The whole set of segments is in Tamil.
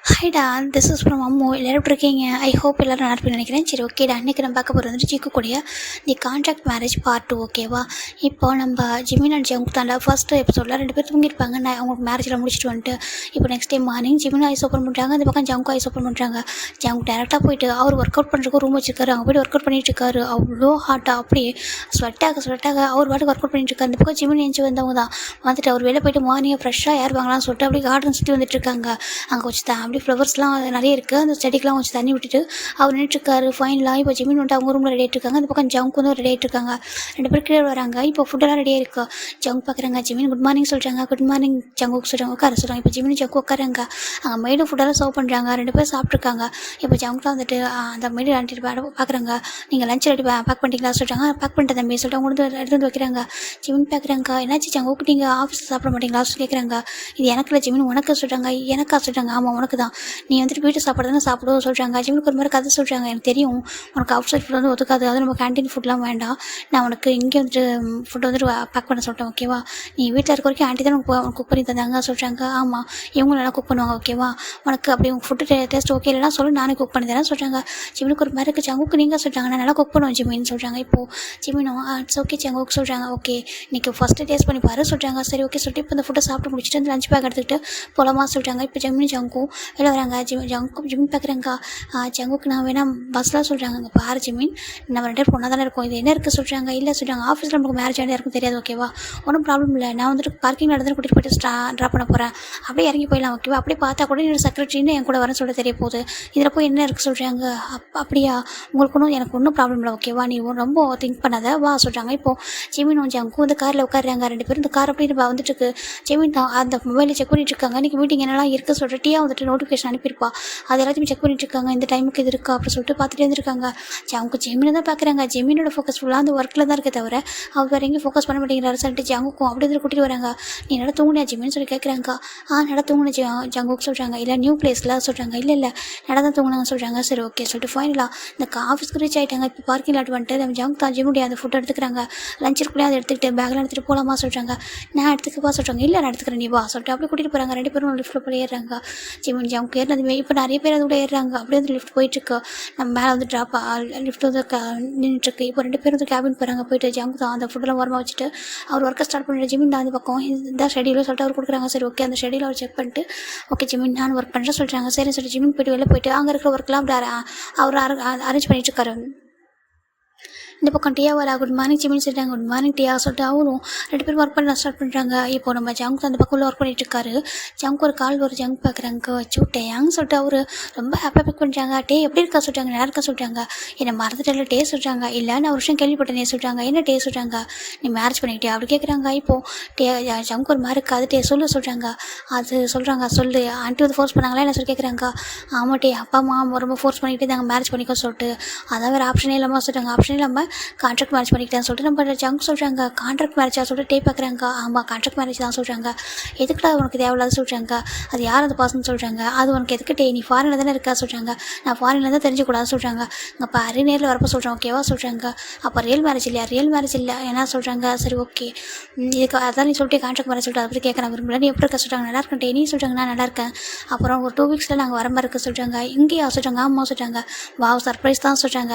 ஹாய்டா, திஸ் இஸ் ஃப்ரம் அம்மு. எல்லாரும் எப்படி இருக்கீங்க? ஐ ஹோப் எல்லோரும் நல்லா இருப்பீங்கன்னு நினைக்கிறேன். சரி, ஓகேடா. இன்றைக்கி நம்ம பார்க்க போகிறது வந்துட்டு ஜிக்குக்கூடிய தி கான்ட்ராக்ட் மேரேஜ் பார்ட் 2. ஓகேவா? இப்போ நம்ம ஜிமின் அண்ட் ஜங்க் தாண்டா ஃபர்ஸ்ட் எபிசோடில் 2 பேர் தூங்கியிருப்பாங்க. நான் அவங்களுக்கு மேரேஜில் முடிச்சுட்டு வந்துட்டு இப்போ next day morning Jimin ice open பண்ணுறாங்க. அந்த பக்கம் ஜங்க் ஐஸ் ஓப்பன் பண்ணுறாங்க. ஜங்க் டேரெக்டாக போயிட்டு அவர் ஒர்க் அவுட் பண்ணுறதுக்கு ரூம் வச்சிருக்காரு. அங்கே போய்ட்டு ஒர்க் அவுட் பண்ணிட்டு இருக்காரு. அவ்வளோ ஹாட்டாக அப்படியே ஸ்வெட்டாக அவர் பாட்டுக்கு ஒர்க் அவுட் பண்ணிட்டு இருக்காரு. அந்த பக்கம் ஜிமின் எஞ்சி வந்தவங்க தான் வந்துட்டு அவர் வெளியே போயிட்டு மார்னிங் ஃப்ரெஷ்ஷாக ஏர் வாங்கலாம்னு சொல்லிட்டு அப்படியே கார்டன் சுற்றி வந்துட்டு இருக்காங்க. அங்கே கொஞ்சம் அப்படி ஃப்ளவர்ஸ்லாம் நிறைய இருக்குது. அந்த செடிக்கெலாம் கொஞ்சம் தண்ணி விட்டுட்டு அவர் நின்றுட்டுருக்காரு. ஃபைனலாக இப்போ ஜிமின் வந்துட்டு அவங்க ரூமில் ரெடி ஆகிட்டுருக்காங்க. அந்த பக்கம் ஜங்க் வந்து ரெடி ஆகிட்டுருக்காங்க. 2 பேர் கீழே வராங்க. இப்போ ஃபுட்டெல்லாம் ரெடியாக இருக்குது. ஜங்க் பார்க்குறாங்க. ஜிமின் குட் மார்னிங் சொல்கிறாங்க. குட் மார்னிங் ஜங்குக்கு சொல்கிறாங்க. உட்கார சொல்கிறாங்க. இப்போ ஜிமின் ஜங்கு உட்காராங்க. அங்கே மெய்டும் ஃபுட்டெல்லாம் சர்வ் பண்ணுறாங்க. 2 பேர் சாப்பிட்ருக்காங்க. இப்போ ஜங்க்லாம் வந்துட்டு அந்த மெய்டு ஆண்டிட்டு பார்க்குறாங்க. நீங்கள் லஞ்ச் ரெடி பேக் பண்ணிட்டீங்களா சொல்கிறாங்க. பேக் பண்ணிட்டு தம்பி சொல்லிட்டு அவங்க எடுத்து வந்து வைக்கிறாங்க. ஜிமின் பார்க்குறாங்க. என்னாச்சு ஜங்குக்கு நீங்கள் ஆஃபீஸில் சாப்பிட மாட்டீங்களா சொல்லி கேட்குறாங்க. இது எனக்கு இல்லை ஜிமின் உனக்கு சொல்கிறாங்க. எனக்கா சொல்கிறாங்க. ஆமாம் உனக்கு தான். நீ வந்துட்டு வீட்டு சாப்பாடு தானே சாப்பிடுவோம் சொல்கிறாங்க. ஜிமினுக்கு ஒரு மாதிரி கதை சொல்கிறாங்க. எனக்கு தெரியும் உனக்கு அவுட் சைட் ஃபுட் வந்து ஒத்துக்காது. அது நம்ம கேன்டீன் ஃபுட்லாம் வேண்டாம். நான் உனக்கு இங்கே வந்துட்டு ஃபுட் வந்துட்டு பேக் பண்ண சொல்லிட்டேன். ஓகேவா? நீ வீட்டில் இருக்க வரைக்கும் ஆண்டி தான் உனக்கு குக் பண்ணி தந்தாங்க சொல்கிறாங்க. ஆமாம் இவங்க நல்லா குக் பண்ணுவாங்க. ஓகேவா? உனக்கு அப்படி உங்கள் ஃபுட்டு டேஸ்ட் ஓகே இல்லைனா சொல்லி நானே குக் பண்ணி தரேன் சொல்கிறாங்க. ஜிமினுக்கு ஒரு மாதிரி இருக்குது. ஜங்குக்கு நீங்கள் சொல்கிறாங்க நான் நல்லா குக் பண்ணுவேன் ஜிமின்னு சொல்கிறாங்க. இப்போது ஜிமினும் இட்ஸ் ஓகே ஜங்குக்கு சொல்கிறாங்க. ஓகே இன்றைக்கி ஃபஸ்ட்டு டேஸ்ட் பண்ணி பாரு சொல்கிறாங்க. சரி ஓகே சொல்லிட்டு இப்போ இந்த ஃபுட்டை சாப்பிட்டு முடிச்சுட்டு அந்த லஞ்ச் பேக் எடுத்துக்கிட்டு போகலாமா சொல்கிறாங்க. இப்போ ஜிமின் ஜங்கும் வெளில வராங்க. ஜிமின் பார்க்குறாங்க. ஜங்குக்கு நான் வேணால் பஸ்லாம் சொல்கிறாங்க. அங்கே பாரு ஜிமின் நம்ம 2 பேர் பொண்ணாக தானே இருக்கோம். இது என்ன இருக்குது சொல்கிறாங்க. இல்லை சொல்கிறாங்க ஆஃபீஸில் நமக்கு மேரேஜ் ஆகிட்டு யாருக்கும் தெரியாது. ஓகேவா? ஒன்றும் ப்ராப்ளம் இல்லை. நான் வந்துட்டு பார்க்கிங் நடந்து கூட்டிகிட்டு போய்ட்டு ட்ராப் பண்ண போகிறேன். அப்படியே இறங்கி போயிடலாம். ஓகேவா? அப்படியே பார்த்தா கூட என்னோட செக்ரட்டரின்னு என் கூட வரேன்னு சொல்ல தெரிய போகுது. இதில் போய் என்ன இருக்குது சொல்கிறாங்க. அப்படியா உங்களுக்கு ஒன்றும் எனக்கு ஒன்றும் ப்ராப்ளம் இல்லை. ஓகேவா? நீ ரொம்ப திங்க் பண்ணாத வா சொல்கிறாங்க. இப்போது ஜிமின் ஜங்கும் வந்து காரில் உட்காடுறாங்க. 2 பேரும் இந்த கார் அப்படின்னு வந்துட்டு இருக்கு. ஜிமின் தான் அந்த மொபைலில் செக் பண்ணிட்டு இருக்காங்க. இன்றைக்கி மீட்டிங் என்னெல்லாம் இருக்குது சொல்லிட்டு டீயாக வந்துட்டு நோட்டிஃபிகேஷன் அனுப்பியிருப்பா. அது எல்லாத்தையும் செக் பண்ணிட்டு இருக்காங்க. இந்த டைமுக்கு இது இருக்கா அப்படின்னு சொல்லிட்டு பார்த்துட்டே இருந்திருக்காங்க. அவங்க ஜெமினை தான் பார்க்குறாங்க. ஜெமினோட ஃபோக்கஸ் ஃபுல்லாக அந்த ஒர்க்கில் தான் இருக்கே தவிர அவர் வேறு எங்கேயும் ஃபோக்கஸ் பண்ண மாட்டேங்கிறாரு சொல்லிட்டு ஜங்குக்கும் அப்படி வந்து கூட்டிகிட்டு வராங்க. நீ நல்லா தூங்குனியா ஜெமின்னு சொல்லி கேட்குறாங்க. நல்லா தூங்குன ஜங்குக்கு சொல்கிறாங்க. இல்லை நியூ பிளேஸில் சொல்கிறாங்க. இல்லை நல்லா தான் தூங்குனாங்க சொல்கிறாங்க. சரி ஓகே சொல்லிட்டு ஃபைனலாக இந்த ஆஃபீஸ்க்கு ரீச் ஆகிட்டாங்க. இப்போ பார்க்கிங் லாட் வந்துட்டு நம்ம ஜங்க் தான் ஜிமுடைய அந்த ஃபுட் எடுத்துக்கிறாங்க. லஞ்ச் இருக்குள்ளே அதை எடுத்துக்கிட்டு பேக்கில் எடுத்துகிட்டு போகலாமா சொல்கிறாங்க. நான் எடுத்துக்கப்பா சொல்கிறாங்க. இல்லை நான் எடுத்துக்கிறேன் நீ வா சொல்லிட்டு அப்படி கூட்டிகிட்டு போகிறாங்க. 2 பேரும் லிஃப்ட்டில் போய் ஏறுறாங்க. ஜிமின் ஜங்க் ஏறினதுமே இப்போ நிறைய பேர் அது கூட ஏறுறாங்க. அப்படியே வந்து லிஃப்ட் போயிட்டுருக்கு. நம்ம மேலே வந்து லிஃப்ட் வந்து நின்றுட்டுருக்கு. இப்போ 2 பேர் வந்து கேபின் போகிறாங்க. போயிட்டு ஜங்க் தான் அந்த ஃபுட்டெல்லாம் ஓரமாக வச்சுட்டு அவர் ஒர்க்கை ஸ்டார்ட் பண்ணிட்டு ஜிமின் தான் அந்த பக்கம் இந்த ஷெடியூல் சொல்லிட்டு அவர் கொடுக்குறாங்க. சரி ஓகே அந்த ஷெடியூல் அவர் செக் பண்ணிட்டு ஓகே ஜிமின் நான் ஒர்க் பண்ணுறேன் சொல்கிறாங்க. சரி சொல்லிட்டு ஜிமின் போய்ட்டு வெளில போயிட்டு அங்கே இருக்கிற ஒர்க்லாம் அப்படி அவர் அரேஞ்ச் பண்ணிட்டு இருக்காரு. இந்த பக்கம் டியா வரா. குட் மார்னிங் ஜிமின் சொல்லிட்டாங்க. குட் மார்னிங் டியா சொல்லிட்டு அவரும் 2 பேரும் ஒர்க் பண்ண ஸ்டார்ட் பண்ணுறாங்க. இப்போ நம்ம ஜங்க் அந்த பக்கம் ஒர்க் பண்ணிட்டு இருக்காரு. ஜங்க் ஒரு கால் ஒரு ஜங்க் பார்க்குறாங்க. சூட்டையாங்க சொல்லிட்டு அவர் ரொம்ப ஹாப்பியாக பிக் பண்ணுறாங்க. டே எப்படி இருக்கா சொல்கிறாங்க. நல்லா இருக்கா சொல்கிறாங்க. என்னை மறந்துட்டு டே சொல்கிறாங்க. இல்லை நான் ஒரு விஷயம் கேள்விப்பட்டேனே சொல்கிறாங்க. என்ன டே சொல்கிறாங்க. நீ மேரேஜ் பண்ணிக்கிட்டே அப்படி கேட்குறாங்க. இப்போது டே ஜங்க் ஒரு மாதிரி இருக்காது டே சொல்லு சொல்கிறாங்க. அது சொல்கிறாங்க சொல்லு ஆண்டி வந்து ஃபோர்ஸ் பண்ணாங்களா என்ன சொல்லி கேட்குறாங்க. ஆமாம் டே அப்பா அம்மா ரொம்ப ஃபோர்ஸ் பண்ணிக்கிட்டே தாங்க மேரேஜ் பண்ணிக்கோ சொல்லிட்டு அதான் வேறு ஆப்ஷனே இல்லாமல் சொல்கிறாங்க. ஆப்ஷனே இல்லாமல் கான்ட்ராக்ட் மேரேஜ் பண்ணிக்கிட்டேன்னு சொல்லிட்டு நம்ம ஜங்க் சொல்கிறாங்க. கான்ட்ராக்ட் மேரேஜாக சொல்லிட்டு டே பார்க்குறாங்க. ஆமாம் கான்ட்ராக்ட் மேரேஜ் தான் சொல்கிறாங்க. எதுக்குடா உனக்கு தேவையில்லாத சொல்கிறாங்க. அது யார் அந்த பர்சன் சொல்கிறாங்க. அது உனக்கு எதுக்கு டே நீ ஃபாரினில் தானே இருக்கா சொல்கிறாங்க. நான் ஃபாரினில் தான் தெரிஞ்சுக்கூடாது சொல்கிறாங்க. இங்கே பாரு நேரில் வரப்போ சொல்கிறேன் ஓகேவா சொல்கிறாங்க. அப்போ ரியல் மேரேஜ் இல்லையா. ரியல் மேரேஜ் இல்லை என்ன சொல்கிறாங்க. சரி ஓகே இதுக்கு அதான் நீ சொல்லிட்டு கான்ட்ராக்ட் மேரேஜ் சொல்லிட்டு அதை பற்றி கேட்க நான் விரும்பல. நீ எப்படி இருக்க சொல்கிறாங்க. நல்லா இருக்கேன் டே நீ சொல்கிறாங்க. நான் நல்லா இருக்கேன். அப்புறம் ஒரு 2 வீக்ஸில் நாங்கள் வர மாதிரி இருக்க சொல்கிறாங்க. இங்கேயா சொல்கிறாங்க. ஆமாம் சொல்கிறாங்க. வாவ் சர்ப்ரைஸ் தான் சொல்கிறாங்க.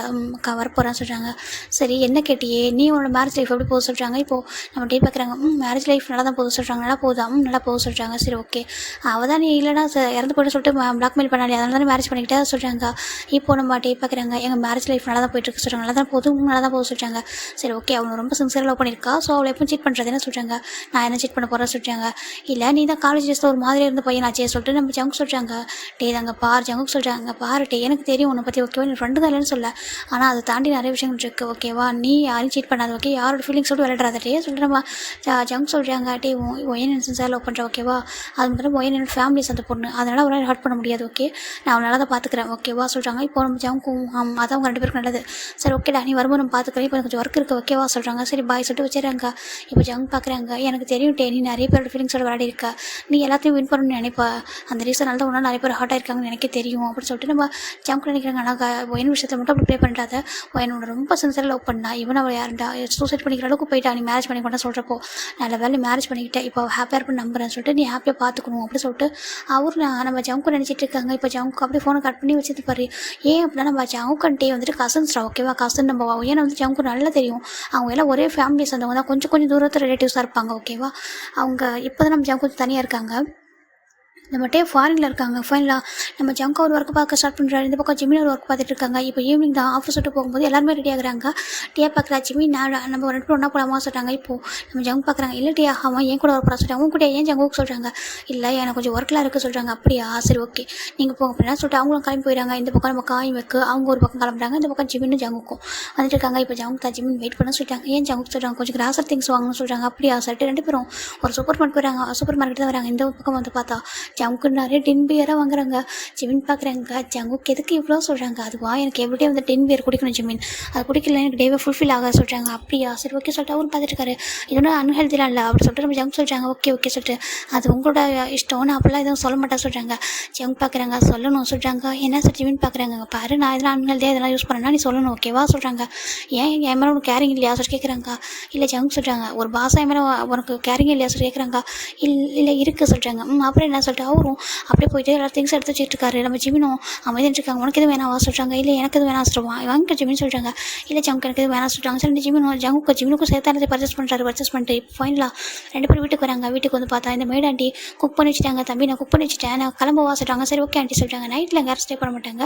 வரப்போகிறேன் சொல்கிறாங்க. சரி என்ன கேட்டியே நீ உன்னோட மேரேஜ் லைஃப் எப்படி போகுது சொல்கிறாங்க. இப்போது நம்ம டே பார்க்குறாங்க. மேரேஜ் லைஃப் நல்லா தான் போகுது சொல்கிறாங்க. நல்லா போகுதா நல்லா போகுது சொல்கிறாங்க. சரி ஓகே அவள் தான் நீ இல்லைனா இறந்து போய்ட்டு சொல்லிட்டு பிளாக்மெயில் பண்ணாலே அதனால தானே மேரேஜ் பண்ணிக்கிட்டே சொல்கிறாங்க. இப்போது நம்ம டே பார்க்குறாங்க. எங்கள் மேரேஜ் லைஃப் நல்லா தான் போயிட்டுருக்கு சொல்கிறாங்க. நல்லா தான் போகுது நல்லா தான் போகுது சொல்கிறாங்க. சரி ஓகே அவனை ரொம்ப சின்சியராக லவ் பண்ணியிருக்கா. ஸோ அவளை எப்போ சீட் பண்ணுறது என்ன சொல்கிறாங்க. நான் என்ன சீட் பண்ண போகிறேன் சொல்கிறாங்க. இல்லை நீ தான் காலேஜ் டேஸில் ஒரு மாதிரி இருந்த பையனாச்சே சொல்லிட்டு நம்ம ஜங்க் சொல்கிறாங்க. டே தாங்க பார் ஜங்கு சொல்கிறாங்க. பாரு டே எனக்கு தெரியும் உன்னை பற்றி ஓகேவா நீ ஃப்ரெண்டு தான் இல்லைன்னு சொல்ல. ஆனால் அதை தாண்டி நிறைய விஷயங்கள் இருக்குது ஓகேவா. நீ யாரும் சீட் பண்ணாது ஓகே யாரோட ஃபீலிங்ஸோடு விளையாடுறாதே சொல்கிறேம்மா. ஜங்க் சொல்கிறாங்க. டே ஒயன் சின்சாக லவ் பண்ணுறேன் ஓகேவா. அது மட்டும் ஒயன் என்னோட ஃபேமிலிஸ் அந்த பொண்ணு அதனால் அவனால் ஹர்ட் பண்ண முடியாது ஓகே நான் அவனால் தான் பார்த்துக்கிறேன் ஓகேவா சொல்கிறாங்க. இப்போ நம்ம ஜங்கும் அதான் அவங்க 2 பேருக்கு நல்லது. சரி ஓகேடா நீ வரும்போது நம்ம பார்த்துக்கிறேன். இப்போ கொஞ்சம் ஒர்க் இருக்குது ஓகேவா சொல்கிறாங்க. சரி பாய் சொல்லிட்டு வச்சுறாங்க. இப்போ ஜங்க் பார்க்குறாங்க. எனக்கு தெரியும் டே நீ நிறைய பேரோட ஃபீலிங்ஸோட விளையாடி இருக்கா. நீ எல்லாத்தையும் வின் பண்ணணும்னு நினைப்பா. அந்த ரீசனால் தான் ஒன்றா நிறைய பேர் ஹார்ட் ஆயிருக்காங்கன்னு எனக்கே தெரியும் அப்படின்னு சொல்லிட்டு நம்ம ஜங்க் நினைக்கிறாங்க. ஆனால் ஒயன் விஷயத்தில் மட்டும் அப்படி ப்ளே பண்ணுறாத ஒயனோட ரொம்ப சின்சியராக தானே லவ் பண்ணா, இவன் அவள் யாருண்டா சூசைட் பண்ணிக்கிற அளவுக்கு போயிட்டா, நீ மேரேஜ் பண்ணிக்கொண்டா சொல்கிறப்போ நல்ல வேலை மேரேஜ் பண்ணிக்கிட்டேன், இப்போ ஹாப்பியாக இருப்பேன் நம்புறேன்னு சொல்லிட்டு நீ ஹாப்பியாக பார்த்துக்கணும் அப்படின்னு சொல்லிட்டு அவர் நம்ம ஜங்கு நினச்சிட்டு இருக்காங்க. இப்போ ஜங்கு அப்படியே ஃபோனை கட் பண்ணி வச்சுட்டு பாரு. ஏன் அப்படின்னா நம்ம ஜங்குன்ட்டே வந்துட்டு கசன்ஸ்டா ஓகேவா, கசன் நம்ம ஏன்னா வந்து ஜங்கு நல்லா தெரியும், அவங்க எல்லாம் ஒரே ஃபேமிலி சேர்ந்தவங்க தான், கொஞ்சம் கொஞ்சம் தூரத்தில் ரிலேட்டிவ்ஸாக இருப்பாங்க ஓகேவா. அவங்க இப்போ தான் நம்ம ஜங்கு தனியாக இருக்காங்க, நம்ம டே ஃபாரினில் இருக்காங்க. ஃபைனலாக நம்ம ஜங்கு ஒரு ஒர்க் பார்க்க ஸ்டார்ட் பண்ணுறாரு, இந்த பக்கம் ஜிமின் ஒரு ஒர்க் பார்த்துட்டு இருக்காங்க. இப்போ ஈவினிங் தான் ஆஃபீஸ் விட்டு போகும்போது எல்லாருமே ரெடி ஆகுறாங்க. டே பார்க்குறா ஜிமின் நம்ம ரெண்டு பேரும் ஒன்றா போலாமா சொல்கிறாங்க. இப்போது நம்ம ஜங்கு பார்க்குறாங்க, இல்லை டே அவன் என் கூட ஒர்க் பண்ண சொல்கிறாங்க, அவங்க கூட ஏன் ஜங்குக்கு சொல்கிறாங்க, இல்லை எனக்கு கொஞ்சம் ஒர்க்லாம் இருக்குது சொல்கிறாங்க. அப்படியா சரி ஓகே நீங்கள் போங்க அப்படின்னா சொல்லிட்டு அவங்களும் கிளம்பி போயிடறாங்க. இந்த பக்கம் நம்ம காய் வைக்க அவங்க ஒரு பக்கம் கிளம்புறாங்க, இந்த பக்கம் ஜிமின்னு ஜங்குக்கும் வந்துட்டு இருக்காங்க. இப்போ ஜங்கு தான் ஜிமின் வெயிட் பண்ண சொல்லிட்டாங்க. ஏன் ஜங்குக்கு சொல்கிறாங்க, கொஞ்சம் கிராசர் திங்ஸ் வாங்கணும்னு சொல்கிறாங்க. அப்படியா சொல்லிட்டு ரெண்டு பேரும் ஒரு சூப்பர் மார்க்கெட் போயிறாங்க. சூப்பர் மார்க்கெட் தான் வராங்க. இந்த பக்கம் வந்து பார்த்தா ஜங்குக்கு நிறைய டின் பியராக வாங்குறாங்க. ஜிமின் பார்க்குறாங்க, ஜங்குக்கு எதுக்கு இவ்வளோ சொல்கிறாங்க, அதுவா எனக்கு எவ்ரிடே வந்து 10 பியர் குடிக்கணும் ஜிமின், அது குடிக்கல எனக்கு டேவே ஃபுல்ஃபில் ஆக சொல்கிறாங்க. அப்படியா சரி ஓகே சொல்லிட்டு அவரும் பார்த்துட்டு இருக்காரு. இது ஒன்றும் அன்ஹெல்திலாம் இல்லை அப்படி சொல்லிட்டு நம்ம ஜங்கு சொல்கிறாங்க. ஓகே ஓகே சொல்லிட்டு அது உங்களோட இஷ்டம், நான் அப்படிலாம் எதுவும் சொல்ல மாட்டேன் சொல்கிறாங்க. ஜங்கு பார்க்குறாங்க, சொல்லணும் சொல்கிறாங்க. என்ன சார் ஜிமின் பார்க்குறாங்க, பாரு நான் இதெல்லாம் அன்ஹெல்தியாக இதெல்லாம் யூஸ் பண்ணேன்னா நீ சொல்லணும் ஓகேவா சொல்கிறாங்க. ஏன் என் மேலே உனக்கு கேரிங் இல்லையா சொல்லி கேட்குறாங்க. இல்லை ஜங்கு சொல்கிறாங்க, ஒரு பாசா என் மேலே உனக்கு கேரிங் இல்லையா சொல்லி கேட்குறாங்க. இல்லை இருக்குது சொல்கிறாங்க. அப்புறம் என்ன சொல்லிட்டு அவரும் அப்படியே போயிட்டு எல்லா திங்ஸ் எடுத்து வச்சுட்டு இருக்காரு. நம்ம ஜிமினும் அமைதியாக இருக்காங்க. உனக்கு எதுவும் வேணாவா சொல்கிறாங்க. இல்லை எனக்கு எதுவும் வேணாம் சொல்லுவான் வாங்க ஜிமின் சொல்கிறாங்க. இல்லை ஜங்கு எனக்கு எதுவும் வேணாம் சொல்கிறாங்க. சரி ஜிமினும் ஜிமினுக்கும் சேர்த்து பர்ச்சேஸ் பண்ணிட்டு இப்போ ஃபைனலாக ரெண்டு பேரும் வீட்டுக்கு வராங்க. வீட்டுக்கு வந்து பார்த்தா இந்த மேட் ஆண்டி குக் பண்ணி வச்சுட்டாங்க. தம்பி நான் குக் பண்ணி வச்சுட்டேன், நான் கிளம்பவா சொல்கிறாங்க. சரி ஓகே ஆண்டி சொல்கிறாங்க. நைட்டில் எங்கே யாரும் ஸ்டே பண்ண மாட்டாங்க,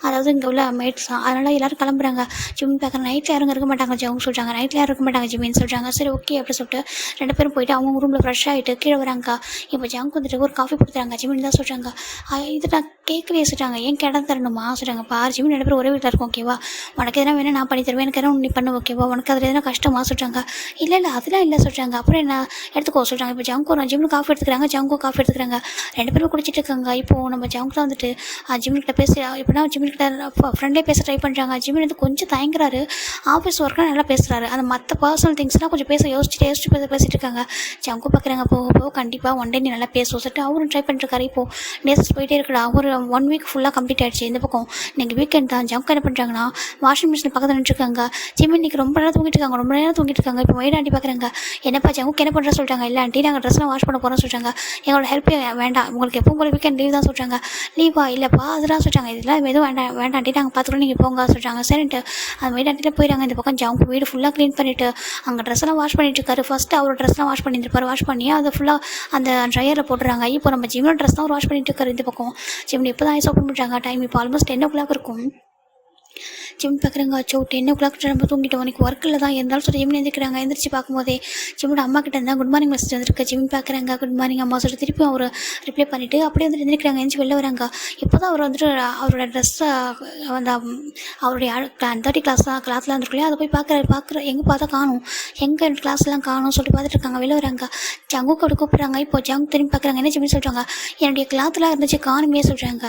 அதாவது இங்கே உள்ள மேட்ஸ் தான், அதனால் எல்லோரும் கிளம்புறாங்க. ஜிமின் பார்க்குற நைட்டில் யாரும் இருக்க மாட்டாங்க ஜங்கு சொல்கிறாங்க. நைட்டில் யாரும் இருக்க மாட்டாங்க ஜிமின் சொல்கிறாங்க. சரி ஓகே அப்படி சொல்லிட்டு ரெண்டு பேரும் போயிட்டு அவங்க ரூமில் ஃப்ரெஷ் ஆகிட்டு கீழே வராங்க. இப்போ ஜங்கு வந்துட்டு ஒரு காஃபி கொடுத்துறாங்க. ஜிமின் தான் சொல்கிறாங்க, இது நான் கேட்கலையே சொல்கிறாங்க. ஏன் இடம் தரணுமா சொல்கிறாங்க. பாரு ஜிமின் ரெண்டு பேரும் ஒரே வீட்டில் இருக்கும் ஓகேவா, உனக்கு எதனா வேணும் நான் பண்ணி தருவேன், எனக்கு எதனா நீ பண்ணு ஓகேவா, உனக்கு அதில் எதனா கஷ்டமா சொல்கிறாங்க. இல்லை அதெல்லாம் இல்லை சொல்கிறாங்க. அப்புறம் என்ன எடுத்துக்கோ சொல்கிறாங்க. இப்போ ஜங்கு நான் ஜிமின் காஃபி எடுத்துக்கிறாங்க, ஜங்கு காஃபி எடுத்துக்கிறாங்க. ரெண்டு பேரும் குடிச்சிட்டு இருக்காங்க. இப்போது நம்ம ஜங்கு தான் வந்துட்டு ஜிமின்கிட்ட பேச இப்படின்னா ஜிமின்கிட்ட ஃப்ரெண்டே பேச ட்ரை பண்ணுறாங்க. ஜிமின் வந்து கொஞ்சம் தயங்குறாரு, ஆஃபீஸ் ஒர்க்லாம் நல்லா பேசுகிறாரு, அந்த மற்ற பர்சனல் திங்ஸ்லாம் கொஞ்சம் யோசிச்சுட்டு பேசிட்டு இருக்காங்க. ஜங்கு பார்க்குறாங்க, போக கண்டிப்பாக ஒன் டே நீ நல்லா பேசுவோம் சொல்லிட்டு அவரும் ட்ரை பண்ணிருக்காரு. இப்போது டேஸ் போயிட்டே இருக்கடா, ஒரு 1 வீக் ஃபுல்லாக கம்ப்ளீட் ஆகிடுச்சு. இந்த பக்கம் நீங்கள் வீக்கெண்ட் தான். ஜங்கு என்ன பண்ணுறாங்கன்னா வாஷிங் மிஷின் பக்கத்தில் நின்றுருக்காங்க. ஜிமின் இன்றைக்கி ரொம்ப நேரம் தூங்கிட்டு இருக்காங்க. இப்போ மைட் ஆண்டி பார்க்குறாங்க, என்னப்பா ஜங்குக்கு என்ன பண்ணுறா சொல்கிறாங்க. இல்லை ஆண்டி நாங்கள் ட்ரெஸ்லாம் வாஷ் பண்ண போகிறோம் சொல்கிறாங்க. எங்களோட ஹெல்ப்பே வேண்டாம், உங்களுக்கு எப்பவும் போல வீக்கெண்ட் லீவ் தான் சொல்கிறாங்க. லீவா இல்லைப்பா அதெல்லாம் சொல்கிறாங்க. இதெல்லாம் எதுவும் வேண்டாம் ஆண்டி நாங்கள் பார்த்துக்கலாம் நீங்கள் போங்க சொல்கிறாங்க. சரின்ட்டு அந்த மைட் ஆண்டியில் போயிடுறாங்க. இந்த பக்கம் ஜங்கு வீடு ஃபுல்லாக க்ளீன் பண்ணிவிட்டு அங்கே ட்ரெஸ்லாம் வாஷ் பண்ணிட்டு இருக்காரு. ஃபஸ்ட்டு அவர் ட்ரெஸ்லாம் வாஷ் பண்ணியிருப்பார், வாஷ் பண்ணி அதை ஃபுல்லாக அந்த ட்ரையரில் போட்டுறாங்க. இப்போ நம்ம ஜிமினோட ட்ரெஸ் தான் வாஷ் பண்ணிட்டு இருக்காரு. இந்த பக்கம் ஜிமின் இப்போ தான் ஐஸ் ஓப்பன் பண்ணுறாங்க. டைம் இப்போ ஆல்மோஸ்ட் 10 o'clock இருக்கும். ஜிமின் பார்க்குறாங்க, அச்சோ 10 o'clock நம்ம தூங்கிட்டோம், உனக்கு ஒர்க்கில் தான் இருந்தாலும் சொல்லி ஜிமின் எழுந்திருக்கிறாங்க. எழுந்திரிச்சு பார்க்கும்போதே ஜிமினோட அம்மா கிட்ட இருந்தால் குட் மார்னிங் மெசேஜ் வந்துருக்கு. ஜிமின் பார்க்குறாங்க, குட் மார்னிங் அம்மா சொல்லிட்டு திருப்பி அவர் ரிப்ளை பண்ணிவிட்டு அப்படியே வந்துட்டு எழுந்திருக்கிறாங்க. எழுந்து வெளில வராங்க. இப்போ தான் அவர் வந்துட்டு அவரோட ட்ரெஸ்ஸை அந்த அவருடைய 30 கிளாஸ்லாம் வந்துருக்குல்லையா, அதை போய் பார்க்குற எங்கே பார்த்தா காணும், எங்கே கிளாஸ்லாம் காணும் சொல்லிட்டு பார்த்துட்டு இருக்காங்க. வெளில வராங்க. ஜங்குக்கு அப்படி கூப்பிட்றாங்க. இப்போ ஜங்கு திரும்பி பார்க்குறாங்க. என்ன ஜிமின் சொல்கிறாங்க, என்னுடைய கிளாத்லாம் இருந்துச்சு காணுமே சொல்கிறாங்க.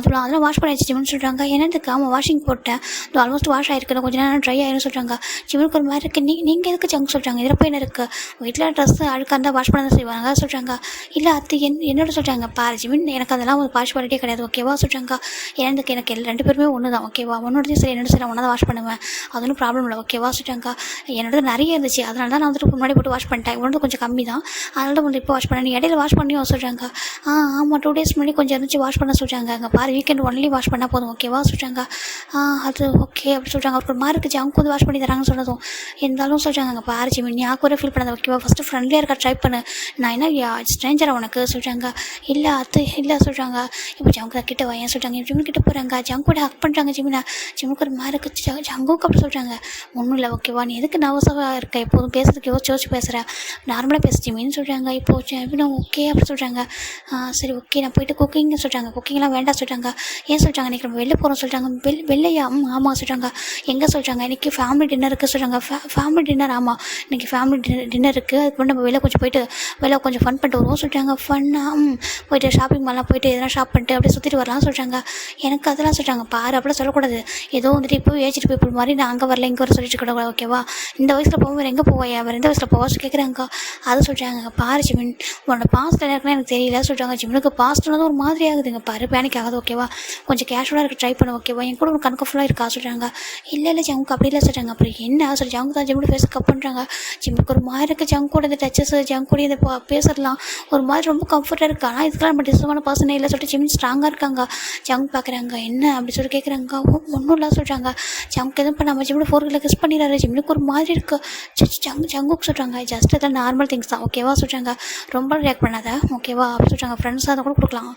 அதெல்லாம் வாஷ் பண்ணிடுச்சு ஜிமின் சொல்கிறாங்க. என்னதுக்கு ஆமாம் வாஷிங் போட்டேன், ஆல்மோஸ்ட் வாஷ் ஆகிருக்கு, கொஞ்சம் நேரம் ட்ரை ஆகிடும் சொல்கிறாங்க. ஜிமினுக்கு ஒரு மாதிரி இருக்குது. நீங்கள் எதுக்கு ஜங்கு சொல்கிறாங்க, இதில் போய் என்ன இருக்குது, வீட்டில் ட்ரெஸ் அழுக்காக இருந்தால் வாஷ் பண்ண தான் செய்வாங்க சொல்கிறாங்க. இல்லை அது என்னோட சொல்கிறாங்க. பாரு ஜிமின் எனக்கு அதெல்லாம் ஒரு பார்ஷியாலிட்டியே கிடையாது ஓகேவா சொல்கிறாங்க. எனக்கு ரெண்டு பேருமே ஒன்று தான் ஓகேவா, உன்னோடதையும் சரி என்னோட சரி ஒன்றா தான் வாஷ் பண்ணுவேன், அது ஒன்றும் ப்ராப்ளம் இல்லை ஓகேவா சொல்கிறாங்க. என்னோட நிறைய இருந்துச்சு, அதனால தான் நான் வந்துட்டு முன்னாடி போட்டு வாஷ் பண்ணிட்டேன், உன்னோட கொஞ்சம் கம்மி தான், அதனால தான் வந்து இப்போ வாஷ் பண்ணேன், நீ இடையில வாஷ் பண்ணியும் சொல்கிறாங்க. ஆமாம் 2 days முன்னாடி கொஞ்சம் இருந்துச்சு வாஷ் பண்ண சொல்கிறாங்க. அங்கே பாரு வீக்கெண்ட் ஒன்லி வாஷ் பண்ணால் போதும் ஓகேவா சொல்கிறாங்க. அது ஓகே அப்படி சொல்கிறாங்க. அவருக்கு ஒரு மாதிரி இருக்குது, ஜங்கு வந்து வாஷ் பண்ணி தராங்கன்னு சொன்னதும் இருந்தாலும் சொல்கிறாங்க. அங்கே பாரு ஜிமின் நீ கூட ஃபீல் பண்ணாத ஓகேவா, ஃபஸ்ட்டு ஃப்ரெண்ட்லியாக இருக்க ட்ரை பண்ணு, நான் என்ன ஸ்ட்ரேஞ்சராக உனக்கு சொல்கிறாங்க. இல்லை சொல்கிறாங்க. இப்போ ஜங்கு கிட்ட வாயன் சொல்கிறாங்க. ஜிமின் கிட்ட போகிறாங்க. ஜங்கு கூட ஹக் பண்ணுறாங்க. ஜிமுக்கு ஒரு மாதிரி இருக்குது. ஜங்குக்கு அப்படி சொல்கிறாங்க. ஒன்றும் இல்லை ஓகேவா, நீ எதுக்கு நர்வஸாக இருக்க, எப்போதும் பேசுறதுக்கு யோசிச்சு பேசுகிற, நார்மலாக பேச ஜிமின்னு சொல்கிறாங்க. இப்போது ஜிமின் ஓகே அப்படி சொல்கிறாங்க. சரி ஓகே நான் போயிட்டு குக்கிங்னு சொல்கிறாங்க. குக்கிங்லாம் வேண்டாம் சொல்கிறாங்க. ஏன் சொல்கிறாங்க, இன்றைக்கி நம்ம வெளில போகிறோம் சொல்கிறாங்க. வெளிலையா ஆமாம் சொல்கிறாங்க. எங்கே சொல்கிறாங்க, இன்றைக்கி ஃபேமிலி டின்னர் இருக்குது சொல்கிறாங்க. ஃபேமிலி டின்னர் ஆமாம் இன்றைக்கி ஃபேமிலி டின்னர் இருக்குது, அதுக்கு முன்னாடி நம்ம வெளில கொஞ்சம் போயிட்டு வெளில கொஞ்சம் ஃபன் பண்ணிட்டு வருவோம் சொல்கிறாங்க. ஃபன்னாக போயிட்டு ஷாப்பிங் மால்லாம் போயிட்டு எதனா ஷாப் பண்ணிட்டு அப்படியே சுற்றிட்டு வரலாம் சொல்கிறாங்க. எனக்கு அதெல்லாம் சொல்கிறாங்க. பாரு அப்படிலாம் சொல்லக்கூடாது, ஏதோ வந்துட்டு இப்போ ஏஜ்டு பீப்புள் மாதிரி நான் அங்கே வரல இங்கே வர சொல்லிட்டு இருக்கக்கூடாது ஓகேவா, இந்த வயசில் போவோம் வேறு எங்கே போவாயா, வேறு எந்த வயசில் போவா கேட்குறாங்க. அது சொல்கிறாங்க. பாரு ஜிமின் உன்னோட பாஸ்ட் என்ன இருக்குன்னு எனக்கு தெரியல சொல்கிறாங்க. ஜிமினுக்கு பாஸ்ட்னது ஒரு மாதிரி ஆகுதுங்க. பாரு பேனிக் ஆகாது ஓகேவா, கொஞ்சம் கேஷுவலாக இருக்க ட்ரை பண்ண ஓகேவா, என் கூட ஒரு கணக்கு கேர்ஃபுல்லாக இருக்கா சொல்கிறாங்க. இல்லை ஜங்குக்கு அப்படி இல்லை சொல்கிறாங்க. அப்புறம் என்ன சொல்லி ஜங்கு தான் ஜிம்மோட ஃபேஸை கப் பண்ணுறாங்க. ஜிம்முக்கு ஒரு மாதிரி இருக்குது ஜங்கோட இந்த டச்சஸ், ஜங்கோட இந்த பேசுறதுலாம் ஒரு மாதிரி ரொம்ப கம்ஃபர்ட்டாக இருக்குது. ஆனால் இதுக்கெல்லாம் நம்ம டிஸ்டர்பான பர்சனே இல்லை சொல்லிட்டு ஜிம் ஸ்ட்ராங்காக இருக்காங்க. ஜங்க் பார்க்குறாங்க என்ன அப்படி சொல்லி கேட்குறாங்க. ஒன்றும் இல்லை சொல்கிறாங்க. ஜங்க் எதுவும் பண்ணாமல் ஜிம்மோட ஃபோர்கில் கிஸ் பண்ணிடுறாரு. ஜிம்முக்கு ஒரு மாதிரி இருக்குது. ஜங்குக்கு சொல்கிறாங்க ஜஸ்ட் இதெல்லாம் நார்மல் திங்ஸ் தான் ஓகேவா சொல்கிறாங்க. ரொம்ப ரியாக்ட் பண்ணாத ஓகேவா அப்படி சொல்கிறாங்க. ஃப்ரெண்ட்ஸ் அதை கூட கொடுக்கலாம்